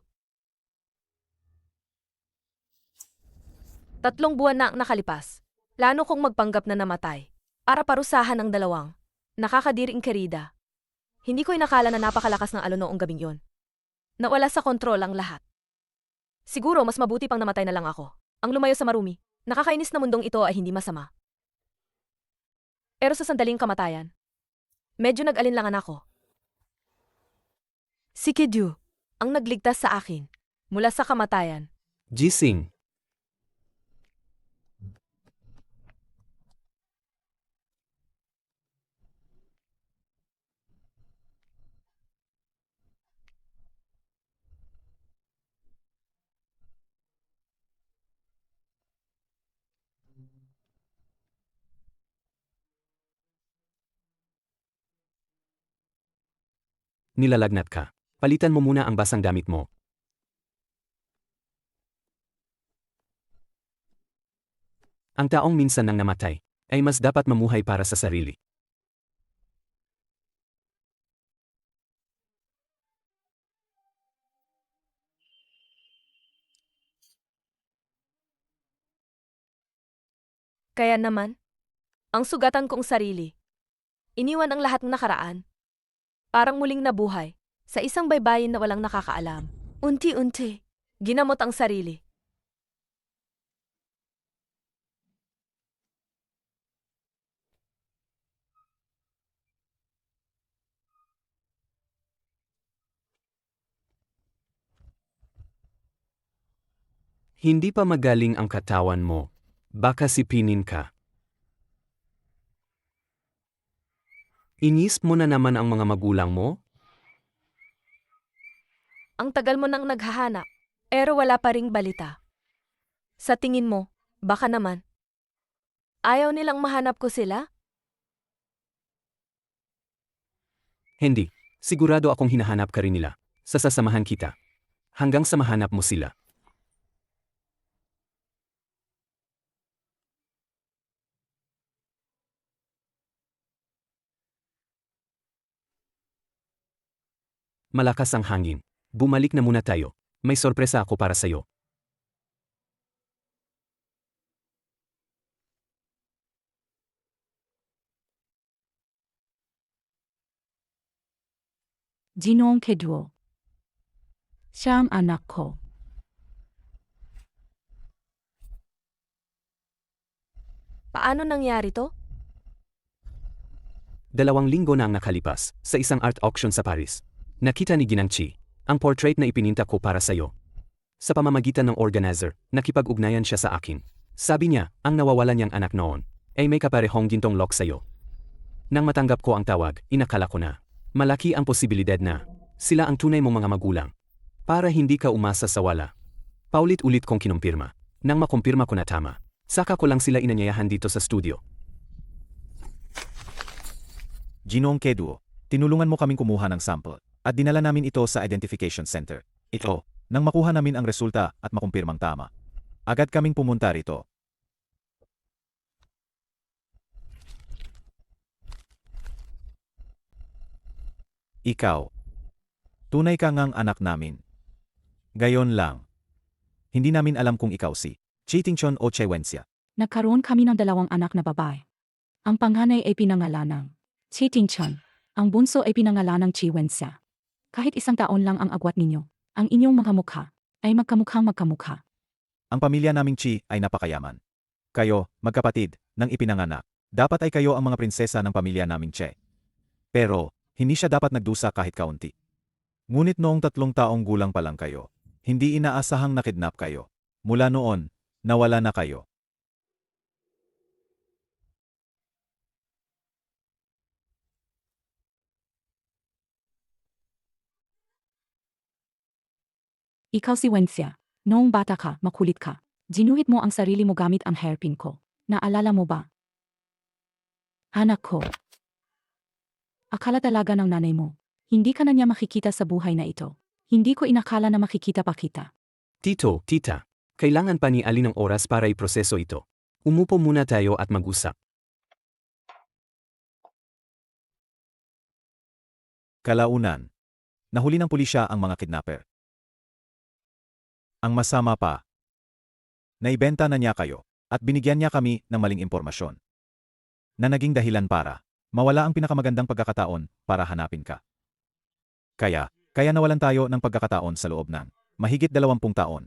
3 buwan na ang nakalipas. Plano kong magpanggap na namatay para parusahan ang dalawang nakakadiring kerida. Hindi ko inakala na napakalakas ng alon noong gabing yon. Nawala sa kontrol ang lahat. Siguro mas mabuti pang namatay na lang ako. Ang lumayo sa marumi, nakakainis na mundong ito ay hindi masama. Pero sa sandaling kamatayan, medyo nag-alinlangan ako. Si Kidyu, ang nagligtas sa akin mula sa kamatayan. Gising. Nilalagnat ka. Palitan mo muna ang basang damit mo. Ang taong minsan nang namatay ay mas dapat mamuhay para sa sarili. Kaya naman, ang sugatan kong sarili. Iniwan ang lahat ng nakaraan. Parang muling nabuhay sa isang baybayin na walang nakakaalam. Unti-unti, ginamot ang sarili. Hindi pa magaling ang katawan mo. Baka sipinin ka. Inis mo na naman ang mga magulang mo? Ang tagal mo nang naghahanap, pero wala pa ring balita. Sa tingin mo, baka naman, ayaw nilang mahanap ko sila? Hindi. Sigurado akong hinahanap ka rin nila. Sasamahan kita. Hanggang sa mahanap mo sila. Malakas ang hangin. Bumalik na muna tayo. May sorpresa ako para sa'yo. Ginoong Kedwo. Siya ang anak ko. Paano nangyari to? 2 linggo na ang nakalipas sa isang art auction sa Paris. Nakita ni Ginang Chi ang portrait na ipininta ko para sa'yo. Sa pamamagitan ng organizer, nakipag-ugnayan siya sa akin. Sabi niya, ang nawawalan niyang anak noon ay may kaparehong gintong lock sa'yo. Nang matanggap ko ang tawag, inakala ko na malaki ang posibilidad na sila ang tunay mong mga magulang. Para hindi ka umasa sa wala. Paulit-ulit kong kinumpirma. Nang makumpirma ko na tama, saka ko lang sila inanyayahan dito sa studio. Ginoong Kedwo, tinulungan mo kaming kumuha ng sample at dinala namin ito sa Identification Center. Ito, nang makuha namin ang resulta at makumpirmang tama. Agad kaming pumunta rito. Ikaw, tunay ka ngang anak namin. Gayon lang. Hindi namin alam kung ikaw si Chitingchon o Chewensia. Nagkaroon kami ng 2 anak na babae. Ang panganay ay pinangalanang Chitingchon. Ang bunso ay pinangalanang Chiwensia. Kahit 1 taon lang ang agwat ninyo, ang inyong mga mukha ay magkamukhang magkamukha. Ang pamilya naming Chi ay napakayaman. Kayo, magkapatid, nang ipinanganak. Dapat ay kayo ang mga prinsesa ng pamilya naming Che. Pero, hindi siya dapat nagdusa kahit kaunti. Ngunit noong 3 taong gulang pa lang kayo, hindi inaasahang nakidnap kayo. Mula noon, nawala na kayo. Ikaw si Wensia. Noong bata ka, makulit ka. Ginuhit mo ang sarili mo gamit ang hairpin ko. Naalala mo ba? Anak ko. Akala talaga ng nanay mo. Hindi ka na niya makikita sa buhay na ito. Hindi ko inakala na makikita pa kita. Tito, tita, kailangan pa ni Ali ng oras para iproseso ito. Umupo muna tayo at mag-usap. Kalaunan, nahuli ng pulisya ang mga kidnapper. Ang masama pa, naibenta na niya kayo. At binigyan niya kami ng maling impormasyon. Na naging dahilan para mawala ang pinakamagandang pagkakataon para hanapin ka. Kaya nawalan tayo ng pagkakataon sa loob ng mahigit 20 taon.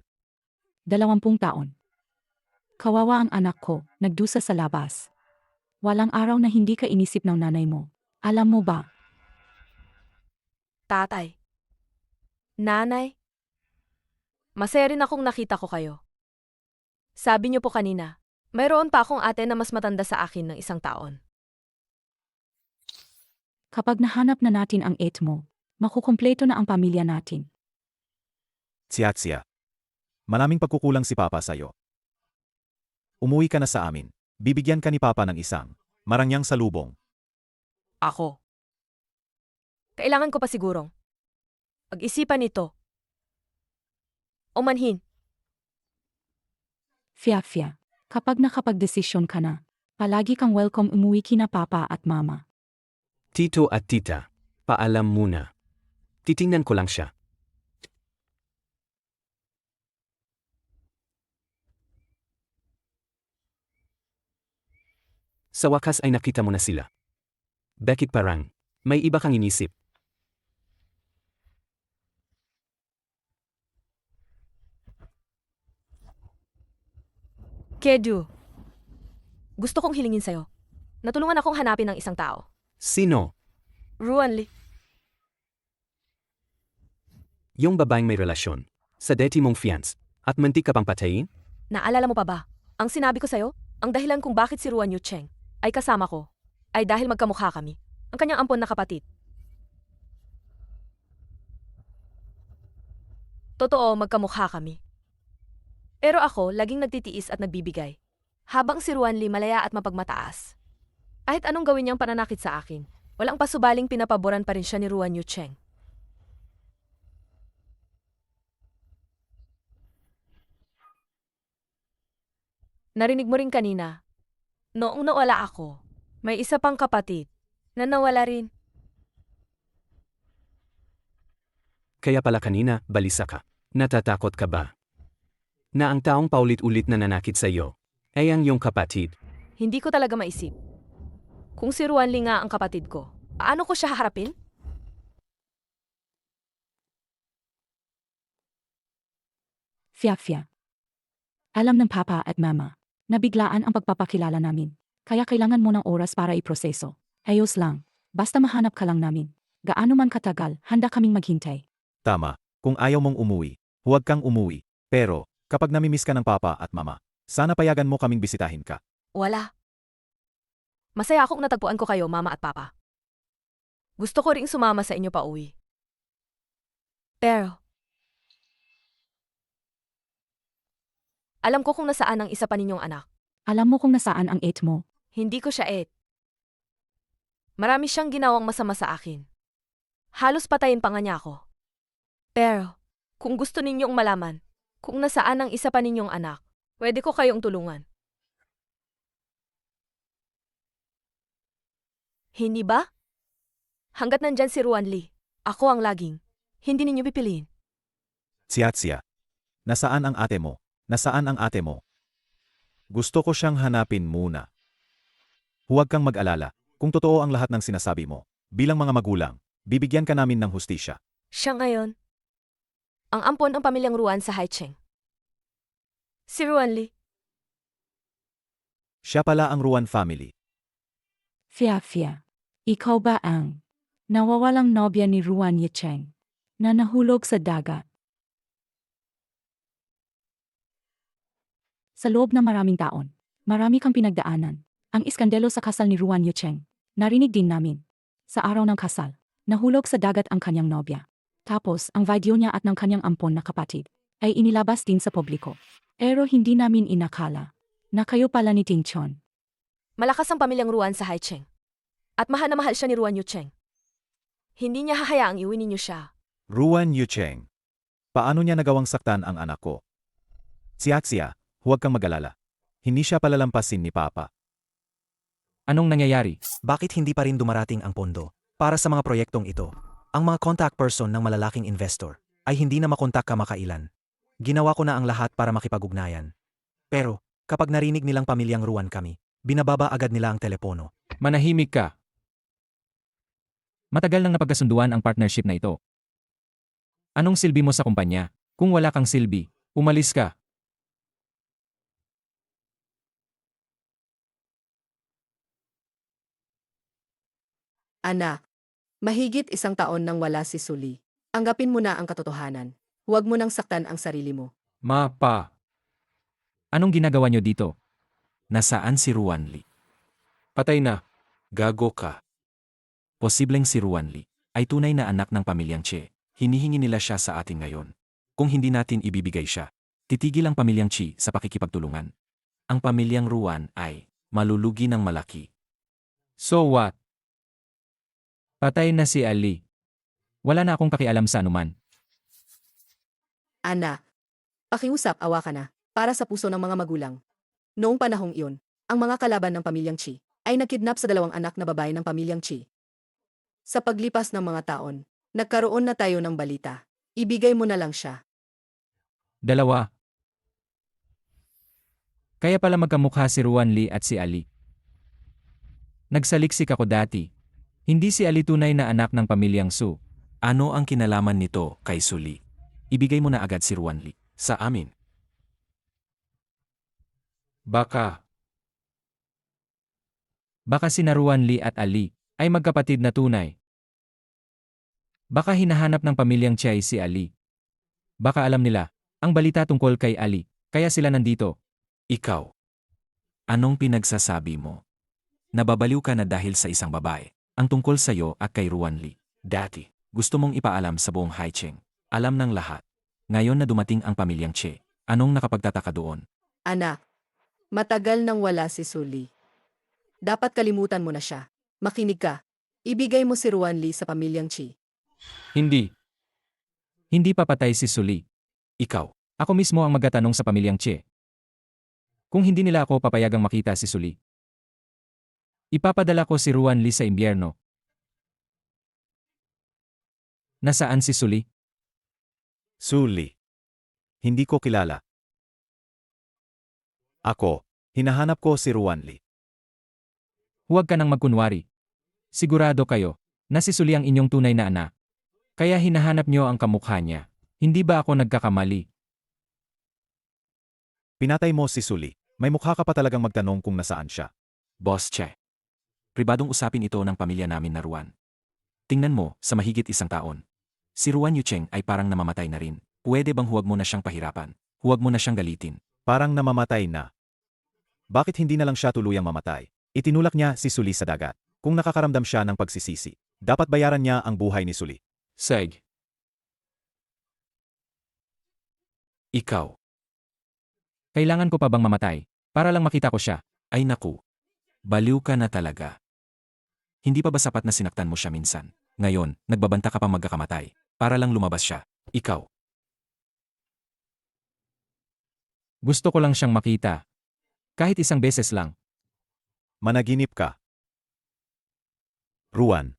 20 taon. Kawawa ang anak ko, nagdusa sa labas. Walang araw na hindi ka inisip ng nanay mo. Alam mo ba? Tatay. Nanay. Masaya rin akong nakita ko kayo. Sabi niyo po kanina, mayroon pa akong ate na mas matanda sa akin ng 1 taon. Kapag nahanap na natin ang 8 mo, makukumpleto na ang pamilya natin. Tsiatsya. Maraming pagkukulang si Papa sa'yo. Umuwi ka na sa amin. Bibigyan ka ni Papa ng isang marangyang salubong. Ako. Kailangan ko pa sigurong pag-isipan ito. O manhin. Fia, kapag nakapagdesisyon ka na, palagi kang welcome umuwi kina Papa at Mama. Tito at tita, paalam muna. Titingnan ko lang siya. Sa wakas ay nakita mo na sila. Bakit parang may iba kang inisip? Kedu. Gusto kong hilingin sa'yo. Natulungan akong hanapin ng isang tao. Sino? Ruan Lee. Yung babaeng may relasyon sa dati mong fiance at mantik ka pang patayin? Naalala mo pa ba? Ang sinabi ko sa'yo, ang dahilan kung bakit si Ruan Yu Cheng ay kasama ko, ay dahil magkamukha kami. Ang kanyang ampon na kapatid. Totoo, magkamukha kami. Pero ako, laging nagtitiis at nagbibigay. Habang si Ruan Lee malaya at mapagmataas. Kahit anong gawin niyang pananakit sa akin, walang pasubaling pinapaboran pa rin siya ni Ruan Yu Cheng. Narinig mo rin kanina, noong nawala ako, may isa pang kapatid na nawala rin. Kaya pala kanina, balisa ka. Natatakot ka ba? Na ang taong paulit-ulit na nanakit sa iyo ay ang iyong kapatid. Hindi ko talaga maisip. Kung si Ruan Lee nga ang kapatid ko, paano ko siya haharapin? Fia. Alam ng Papa at Mama, nabiglaan ang pagpapakilala namin. Kaya kailangan mo ng oras para iproseso. Ayos lang. Basta mahanap ka lang namin. Gaano man katagal, handa kaming maghintay. Tama, kung ayaw mong umuwi, huwag kang umuwi. Pero, kapag namimiss ka ng Papa at Mama, sana payagan mo kaming bisitahin ka. Wala. Masaya akong natagpuan ko kayo, Mama at Papa. Gusto ko ring sumama sa inyo pa uwi. Pero, alam ko kung nasaan ang isa pa ninyong anak. Alam mo kung nasaan ang 8 mo. Hindi ko siya Marami siyang ginawang masama sa akin. Halos patayin pa nga niya ako. Pero, kung gusto ninyong malaman, kung nasaan ang isa pa ninyong anak, pwede ko kayong tulungan. Hindi ba? Hanggat nandyan si Ruan Lee, ako ang laging, hindi ninyo pipiliin. Tsiatsya. Nasaan ang ate mo? Nasaan ang ate mo? Gusto ko siyang hanapin muna. Huwag kang mag-alala. Kung totoo ang lahat ng sinasabi mo, bilang mga magulang, bibigyan ka namin ng hustisya. Siya ngayon, ang ampon ng pamilyang Ruan sa Haicheng. Si Ruan Lee. Siya pala ang Ruan family. Fia. Ikaw ba ang nawawalang nobya ni Ruan Yicheng na nahulog sa dagat? Sa loob ng maraming taon, marami kang pinagdaanan. Ang iskandalo sa kasal ni Ruan Yicheng, narinig din namin. Sa araw ng kasal, nahulog sa dagat ang kanyang nobya. Tapos, ang video niya at ng kanyang ampon na kapatid ay inilabas din sa publiko. Pero hindi namin inakala na kayo pala ni Ting Chon. Malakas ang pamilyang Ruan sa Haicheng. At mahal na mahal siya ni Ruan Yucheng. Hindi niya hahayaang iuwi ninyo siya. Ruan Yucheng. Paano niya nagawang saktan ang anak ko? Tsiatsya, huwag kang mag-alala. Hindi siya palalampasin ni Papa. Anong nangyayari? Bakit hindi pa rin dumarating ang pondo para sa mga proyektong ito? Ang mga contact person ng malalaking investor ay hindi na makontak kamakailan. Ginawa ko na ang lahat para makipag-ugnayan. Pero, Kapag narinig nilang pamilyang Ruan kami, binababa agad nila ang telepono. Manahimik ka. Matagal nang napagkasunduan ang partnership na ito. Anong silbi mo sa kumpanya? Kung wala kang silbi, umalis ka. Anak, mahigit 1 taon nang wala si Suli. Anggapin mo na ang katotohanan. Huwag mo nang saktan ang sarili mo. Pa. Anong ginagawa niyo dito? Nasaan si Ruan Lee? Patay na. Gago ka. Posibleng si Ruan Lee ay tunay na anak ng pamilyang Che. Hinihingi nila siya sa atin ngayon. Kung hindi natin ibibigay siya, titigil ang pamilyang Chi sa pakikipagtulungan. Ang pamilyang Ruan ay malulugi ng malaki. So what? Patay na si Ali. Wala na akong pakialam sa anuman. Anak, pakiusap awa ka na, para sa puso ng mga magulang. Noong panahong iyon, ang mga kalaban ng pamilyang Chi ay nagkidnap sa 2 anak na babae ng pamilyang Chi. Sa paglipas ng mga taon, nagkaroon na tayo ng balita. Ibigay mo na lang siya. 2. Kaya pala magkamukha si Ruan Lee at si Ali. Nagsaliksik ako dati. Hindi si Ali tunay na anak ng pamilyang Su. Ano ang kinalaman nito kay Suli? Ibigay mo na agad si Ruan Lee sa amin. Baka sina Ruan Lee at Ali ay magkapatid na tunay. Baka hinahanap ng pamilyang Chai si Ali. Baka alam nila ang balita tungkol kay Ali, kaya sila nandito. Ikaw, anong pinagsasabi mo? Nababaliw ka na dahil sa isang babae, ang tungkol sa'yo at kay Ruan Lee. Dati, gusto mong ipaalam sa buong Haicheng. Alam ng lahat. Ngayon na dumating ang pamilyang Che, anong nakapagtataka doon? Anak, matagal nang wala si Suli. Dapat kalimutan mo na siya. Makinig ka. Ibigay mo si Ruan Lee sa pamilyang Chi. Hindi. Hindi papatay si Suli. Ikaw, Ako mismo ang magtatanong sa pamilyang Che. Kung hindi nila ako papayagang makita si Suli, ipapadala ko si Ruan Lee sa impyerno. Nasaan si Suli? Suli. Hindi ko kilala. Ako, hinahanap ko si Ruan Lee. Huwag ka nang magkunwari. Sigurado kayo na si Suli ang inyong tunay na anak. Kaya hinahanap niyo ang kamukha niya. Hindi ba ako nagkakamali? Pinatay mo si Suli. May mukha ka pa talagang magtanong kung nasaan siya. Boss Che. Pribadong usapin ito ng pamilya namin na Ruan. Tingnan mo, sa mahigit 1 taon. Si Ruan Yucheng ay parang namamatay na rin. Pwede bang huwag mo na siyang pahirapan? Huwag mo na siyang galitin. Parang namamatay na. Bakit hindi na lang siya tuluyang mamatay? Itinulak niya si Suli sa dagat. Kung nakakaramdam siya ng pagsisisi, dapat bayaran niya ang buhay ni Suli. Seg. Ikaw, Kailangan ko pa bang mamatay para lang makita ko siya? ay naku. Baliw ka na talaga. Hindi pa ba sapat na sinaktan mo siya minsan? Ngayon, nagbabanta ka pa magkakamatay. Para lang lumabas siya. Ikaw, Gusto ko lang siyang makita. Kahit 1 beses lang. Managinip ka. Ruan.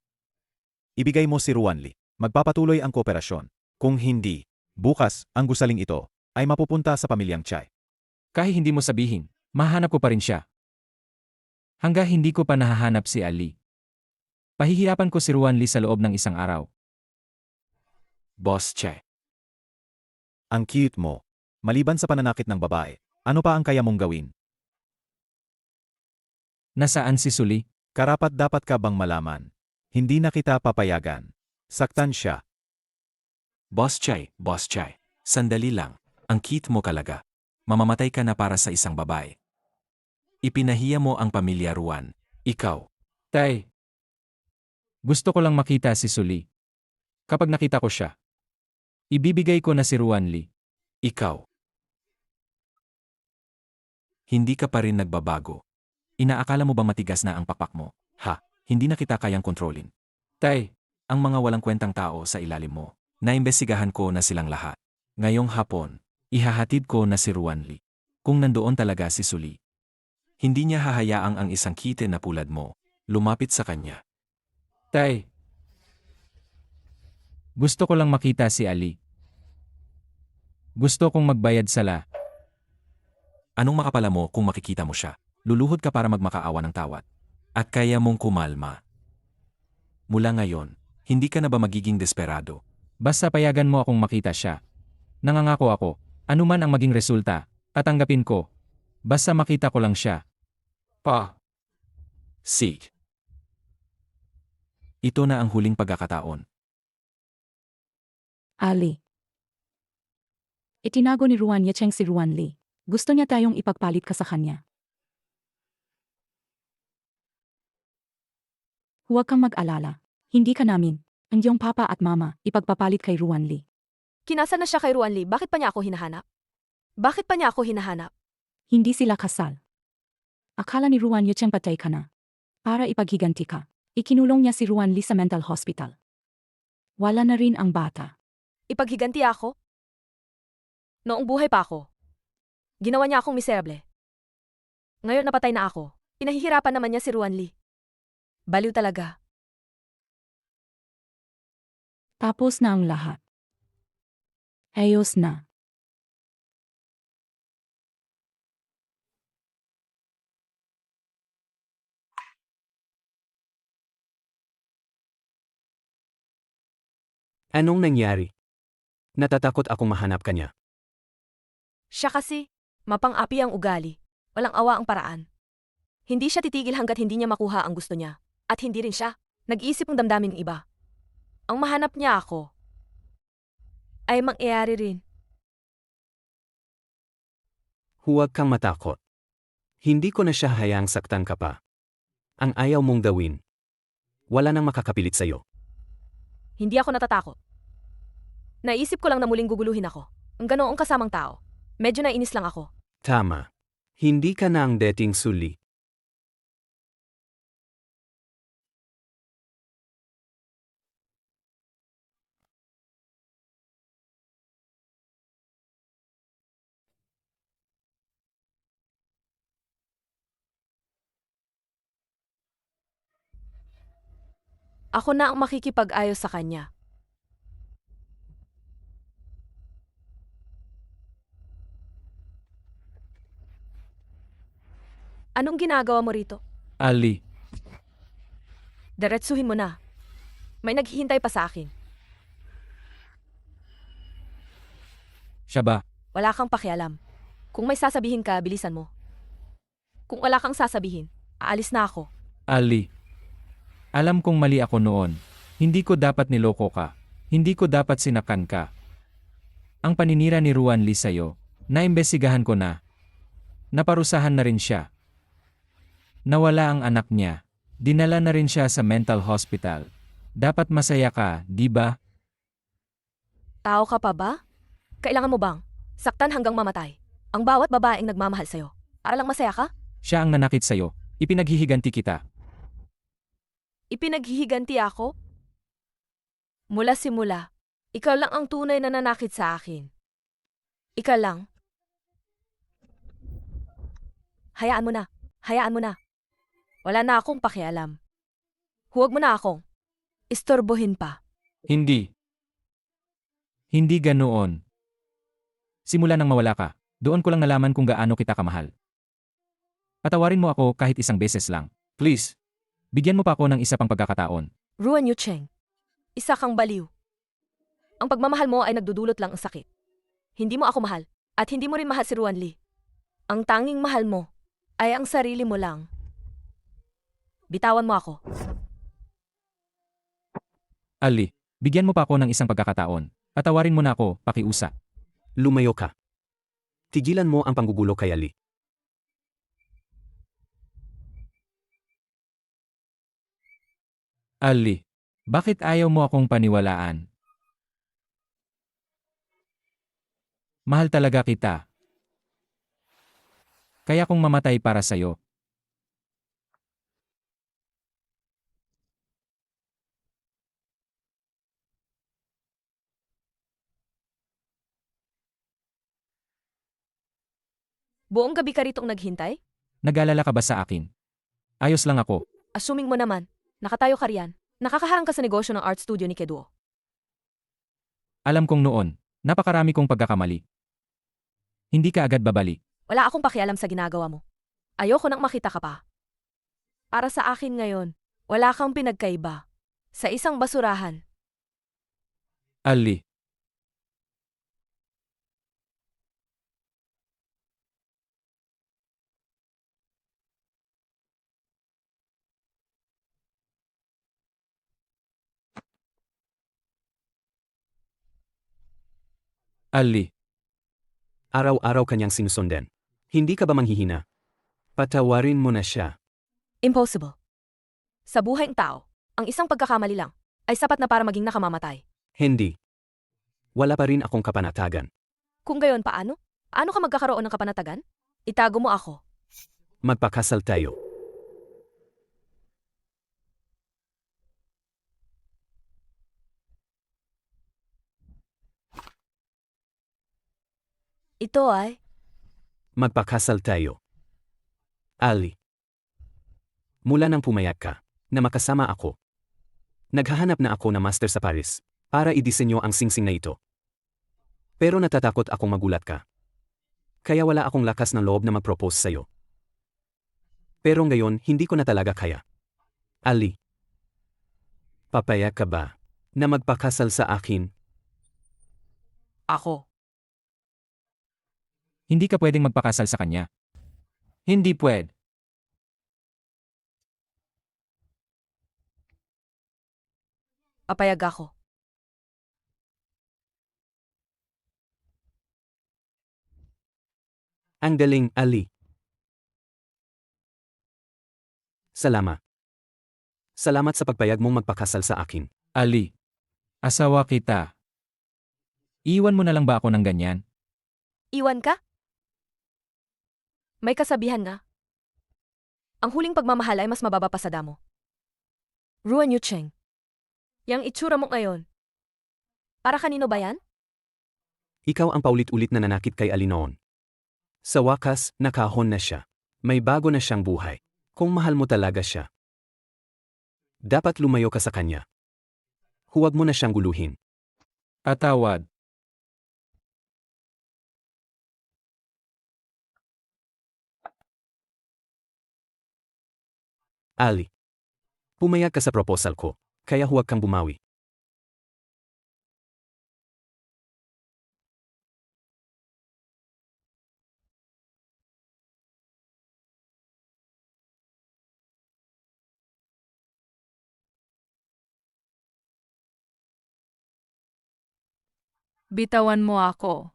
Ibigay mo si Ruan Lee. Magpapatuloy ang kooperasyon. Kung hindi, bukas, ang gusaling ito ay mapupunta sa pamilyang Chai. Kahit hindi mo sabihin, mahanap ko pa rin siya. Hanggang hindi ko pa nahahanap si Ali. Pahihirapan ko si Ruan Lee sa loob ng 1 araw. Boss Che. Ang cute mo. Maliban sa pananakit ng babae, ano pa ang kaya mong gawin? Nasaan si Suli? Karapat dapat ka bang malaman? Hindi na kita papayagan. Saktan siya. Boss Che. Sandali lang. Ang cute mo talaga. Mamamatay ka na para sa isang babae. Ipinahiya mo ang pamilya Ruan. Ikaw, Tay. Gusto ko lang makita si Suli. Kapag nakita ko siya, ibibigay ko na si Ruan Lee. ikaw. Hindi ka pa rin nagbabago. Inaakala mo ba matigas na ang pakpak mo? Ha, hindi na kita kayang kontrolin. Tay, Ang mga walang kwentang tao sa ilalim mo, naimbestigahan ko na silang lahat. Ngayong hapon, ihahatid ko na si Ruan Lee. Kung nandoon talaga si Suli, hindi niya hahayaang ang isang kite na pulad mo lumapit sa kanya. Tay. Gusto ko lang makita si Ali. Gusto kong magbayad sala. Anong makapala mo kung makikita mo siya? Luluhod ka para magmakaawa ng tawad. At kaya mong kumalma. Mula ngayon, hindi ka na ba magiging desperado? Basta payagan mo akong makita siya. Nangangako ako, anuman ang maging resulta, tatanggapin ko. Basta makita ko lang siya. Sig. Ito na ang huling pagkakataon. Ali. Itinago ni Ruan Yecheng si Ruan Lee. Gusto niya tayong ipagpalit ka sa kanya. Huwag kang mag-alala. Hindi ka namin, ang iyong papa at mama, ipagpapalit kay Ruan Lee. Kinasa na siya kay Ruan Lee, bakit pa niya ako hinahanap? Bakit pa niya ako hinahanap? Hindi sila kasal. Akala ni Ruan Yecheng patay ka na. Para ipaghiganti ka, ikinulong niya si Ruan Lee sa mental hospital. Wala na rin ang bata. Ipaghiganti ako? Noong buhay pa ako. Ginawa niya akong miserable. Ngayon napatay na ako. Pinahihirapan naman niya si Ruan Lee. Baliw talaga. Tapos na ang lahat. Ayos na. Anong nangyari? Natatakot akong mahanap ka niya. Siya kasi, mapang-api ang ugali. Walang awa ang paraan. Hindi siya titigil hanggat hindi niya makuha ang gusto niya. At hindi rin siya nag-iisip ng damdamin ng iba. Ang mahanap niya ako ay mangyayari rin. Huwag kang matakot. Hindi ko na siya hayaang saktan ka pa. Ang ayaw mong gawin. Wala nang makakapilit sa'yo. Hindi ako natatakot. Naisip ko lang na muling guguluhin ako. Ang ganoong kasamang tao. Medyo nainis lang ako. Tama. Hindi ka na ang dating Suli. Ako na ang makikipag-ayos sa kanya. Anong ginagawa mo rito? Ali, Diretsuhin mo na. May naghihintay pa sa akin. siya ba? Wala kang pakialam. Kung may sasabihin ka, bilisan mo. Kung wala kang sasabihin, aalis na ako. Ali. Alam kong mali ako noon. Hindi ko dapat niloko ka. Hindi ko dapat sinakan ka. Ang paninira ni Ruan Lee sa'yo, naimbestigahan ko na. Naparusahan na rin siya. Nawala ang anak niya. Dinala na rin siya sa mental hospital. Dapat masaya ka, di ba? Tao ka pa ba? Kailangan mo bang saktan hanggang mamatay ang bawat babaeng nagmamahal sa'yo? Para lang masaya ka? Siya ang nanakit sa'yo. Ipinaghihiganti kita. Ipinaghihiganti ako? Mula simula, ikaw lang ang tunay na nanakit sa akin. Ikaw lang. Hayaan mo na. Hayaan mo na. Wala na akong pakialam. Huwag mo na akong istorbohin pa. Hindi. Hindi ganoon. Simula nang mawala ka, doon ko lang nalaman kung gaano kita kamahal. Patawarin mo ako kahit isang beses lang. Please. Bigyan mo pa ako ng isa pang pagkakataon. Ruan Yucheng, isa kang baliw. Ang pagmamahal mo ay nagdudulot lang ang sakit. Hindi mo ako mahal, at hindi mo rin mahal si Ruan Lee. Ang tanging mahal mo ay ang sarili mo lang. Bitawan mo ako. Ali, bigyan mo pa ako ng isang pagkakataon. Patawarin mo na ako, pakiusap. Lumayo ka. Tigilan mo ang panggugulo kay Ali. Ali, bakit ayaw mo akong paniwalaan? Mahal talaga kita. Kaya kung mamatay para sa'yo. Buong gabi ka ritong naghintay? Nag-alala ka ba sa akin? Ayos lang ako. Assuming mo naman, nakatayo ka riyan. Nakakaharang ka sa negosyo ng art studio ni Keduo. Alam kong noon, napakarami kong pagkakamali. Hindi ka agad babalik. Wala akong pakialam sa ginagawa mo. Ayoko nang makita ka pa. Para sa akin ngayon, wala kang pinagkaiba. Sa isang basurahan. Ali, Ali, Araw-araw kanyang sinusundan. Hindi ka ba manghihina? Patawarin mo na siya. Impossible. Sa buhay ng tao, ang isang pagkakamali lang ay sapat na para maging nakamamatay. Hindi. Wala pa rin akong kapanatagan. Kung gayon, paano? Paano ka magkakaroon ng kapanatagan? Itago mo ako. Magpakasal tayo. Ito ay, Magpakasal tayo. Ali. Mula nang pumayag ka, na makasama ako. Naghahanap na ako na master sa Paris, para idisenyo ang singsing na ito. Pero natatakot akong magulat ka. Kaya wala akong lakas ng loob na mag-propose sa'yo. Pero ngayon, hindi ko na talaga kaya. Ali. Papayag ka ba na magpakasal sa akin? ako. hindi ka pwedeng magpakasal sa kanya. Hindi pwede. Papayag ako. Ang galing, Ali. Salamat. Salamat sa pagpayag mong magpakasal sa akin. Ali, asawa kita. Iwan mo na lang ba ako ng ganyan? Iwan ka? May kasabihan nga. Ang huling pagmamahal ay mas mababa pa sa damo. Ruan Yu Cheng. Yang itsura mo ngayon. Para kanino ba yan? Ikaw ang paulit-ulit na nanakit kay Ali noon. Sa wakas, nakahon na siya. May bago na siyang buhay. Kung mahal mo talaga siya, dapat lumayo ka sa kanya. Huwag mo na siyang guluhin. Patawad. Ali. Pumayag ka sa proposal ko, kaya huwag kang bumawi. Bitawan mo ako.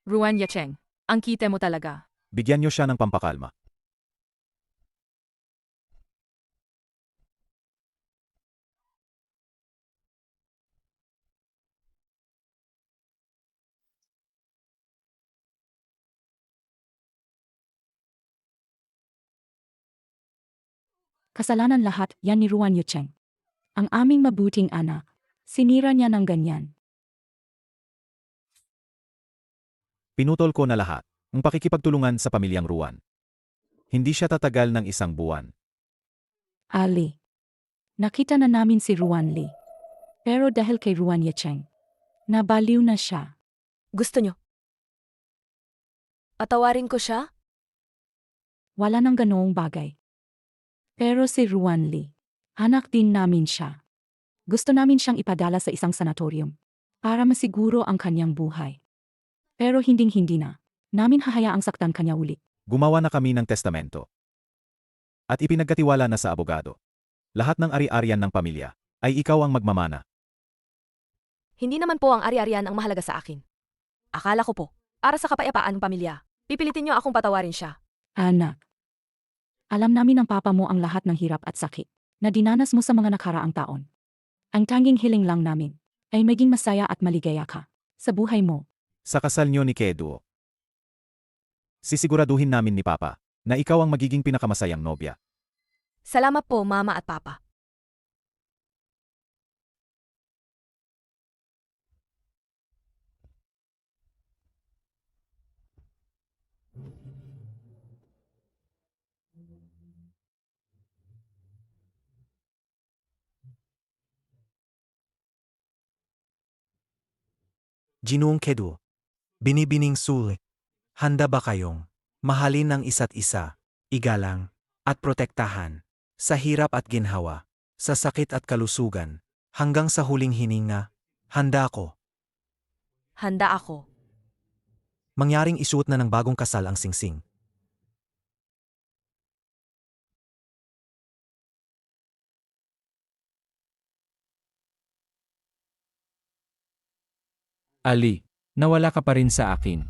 Ruan Yacheng, ang kite mo talaga. Bigyan niyo siya ng pampakalma. Kasalanan lahat yan ni Ruan Yucheng. Ang aming mabuting anak. Sinira niya ng ganyan. Pinutol ko na lahat. Ang pakikipagtulungan sa pamilyang Ruan. Hindi siya tatagal ng 1 buwan. Ali. Nakita na namin si Ruan Li. Pero dahil kay Ruan Yucheng, nabaliw na siya. Gusto nyo? Patawarin ko siya? Wala nang ganoong bagay. Pero si Ruan Li, anak din namin siya. Gusto namin siyang ipadala sa isang sanatorium para masiguro ang kanyang buhay. Pero hinding-hindi na. Namin hahayaang saktan kanya ulit. Gumawa na kami ng testamento. At ipinagkatiwala na sa abogado. Lahat ng ari-arian ng pamilya ay ikaw ang magmamana. Hindi naman po ang ari-arian ang mahalaga sa akin. Akala ko po, para sa kapayapaan ng pamilya, pipilitin nyo akong patawarin siya. Anak. Alam namin ng papa mo ang lahat ng hirap at sakit na dinanas mo sa mga nakaraang taon. Ang tanging hiling lang namin ay maging masaya at maligaya ka sa buhay mo. Sa kasal niyo ni Keduo. Sisiguraduhin namin ni Papa na ikaw ang magiging pinakamasayang nobya. Salamat po, Mama at Papa. Ginoong Keduo. Binibining sulit. Handa ba kayong mahalin ang isa't isa, igalang, at protektahan, sa hirap at ginhawa, sa sakit at kalusugan, hanggang sa huling hininga? Handa ako. Handa ako. Mangyaring isuot na ng bagong kasal ang singsing. Ali, nawala ka pa rin sa akin.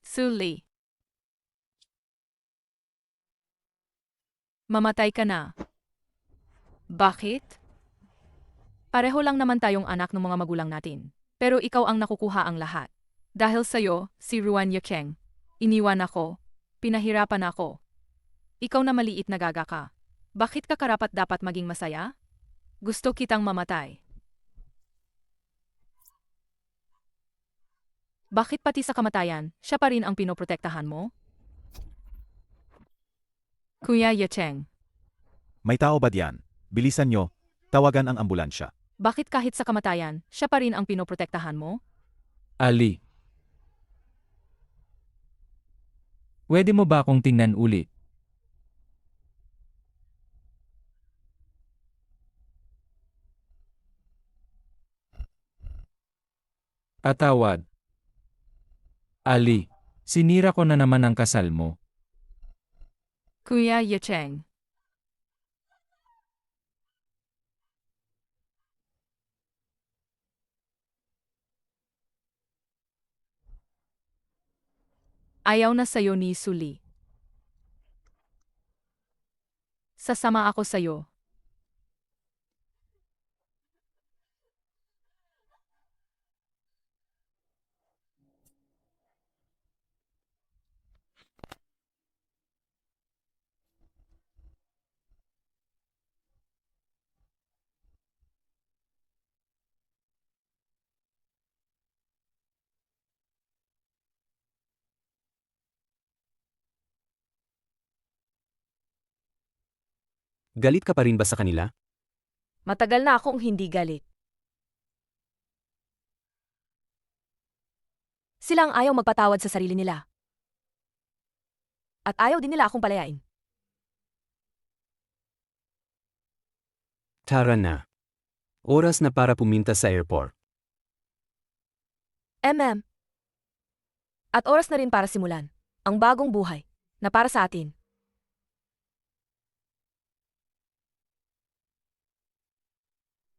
Suli. Mamatay ka na. Bakit? Pareho lang naman tayong anak ng mga magulang natin. Pero ikaw ang nakukuha ang lahat. Dahil sa'yo, si Ruan Yucheng. Iniwan ako. Pinahirapan ako. Ikaw na maliit na gaga ka. Bakit ka karapat dapat maging masaya? Gusto kitang mamatay. Bakit pati sa kamatayan, siya pa rin ang pinoprotektahan mo? Kuya Yucheng, May tao ba diyan? Bilisan nyo, tawagan ang ambulansya. bakit kahit sa kamatayan, siya pa rin ang pinoprotektahan mo? Ali. Pwede mo ba akong tingnan ulit? Atawad. Ali, sinira ko na naman ang kasal mo. Kuya Yucheng, ayaw na sa'yo ni Suli. Sasama ako sa'yo. Galit ka pa rin ba sa kanila? Matagal na akong hindi galit. Sila ang ayaw magpatawad sa sarili nila. At ayaw din nila akong palayain. Tara na. Oras na para pumunta sa airport. At oras na rin para simulan ang bagong buhay na para sa atin.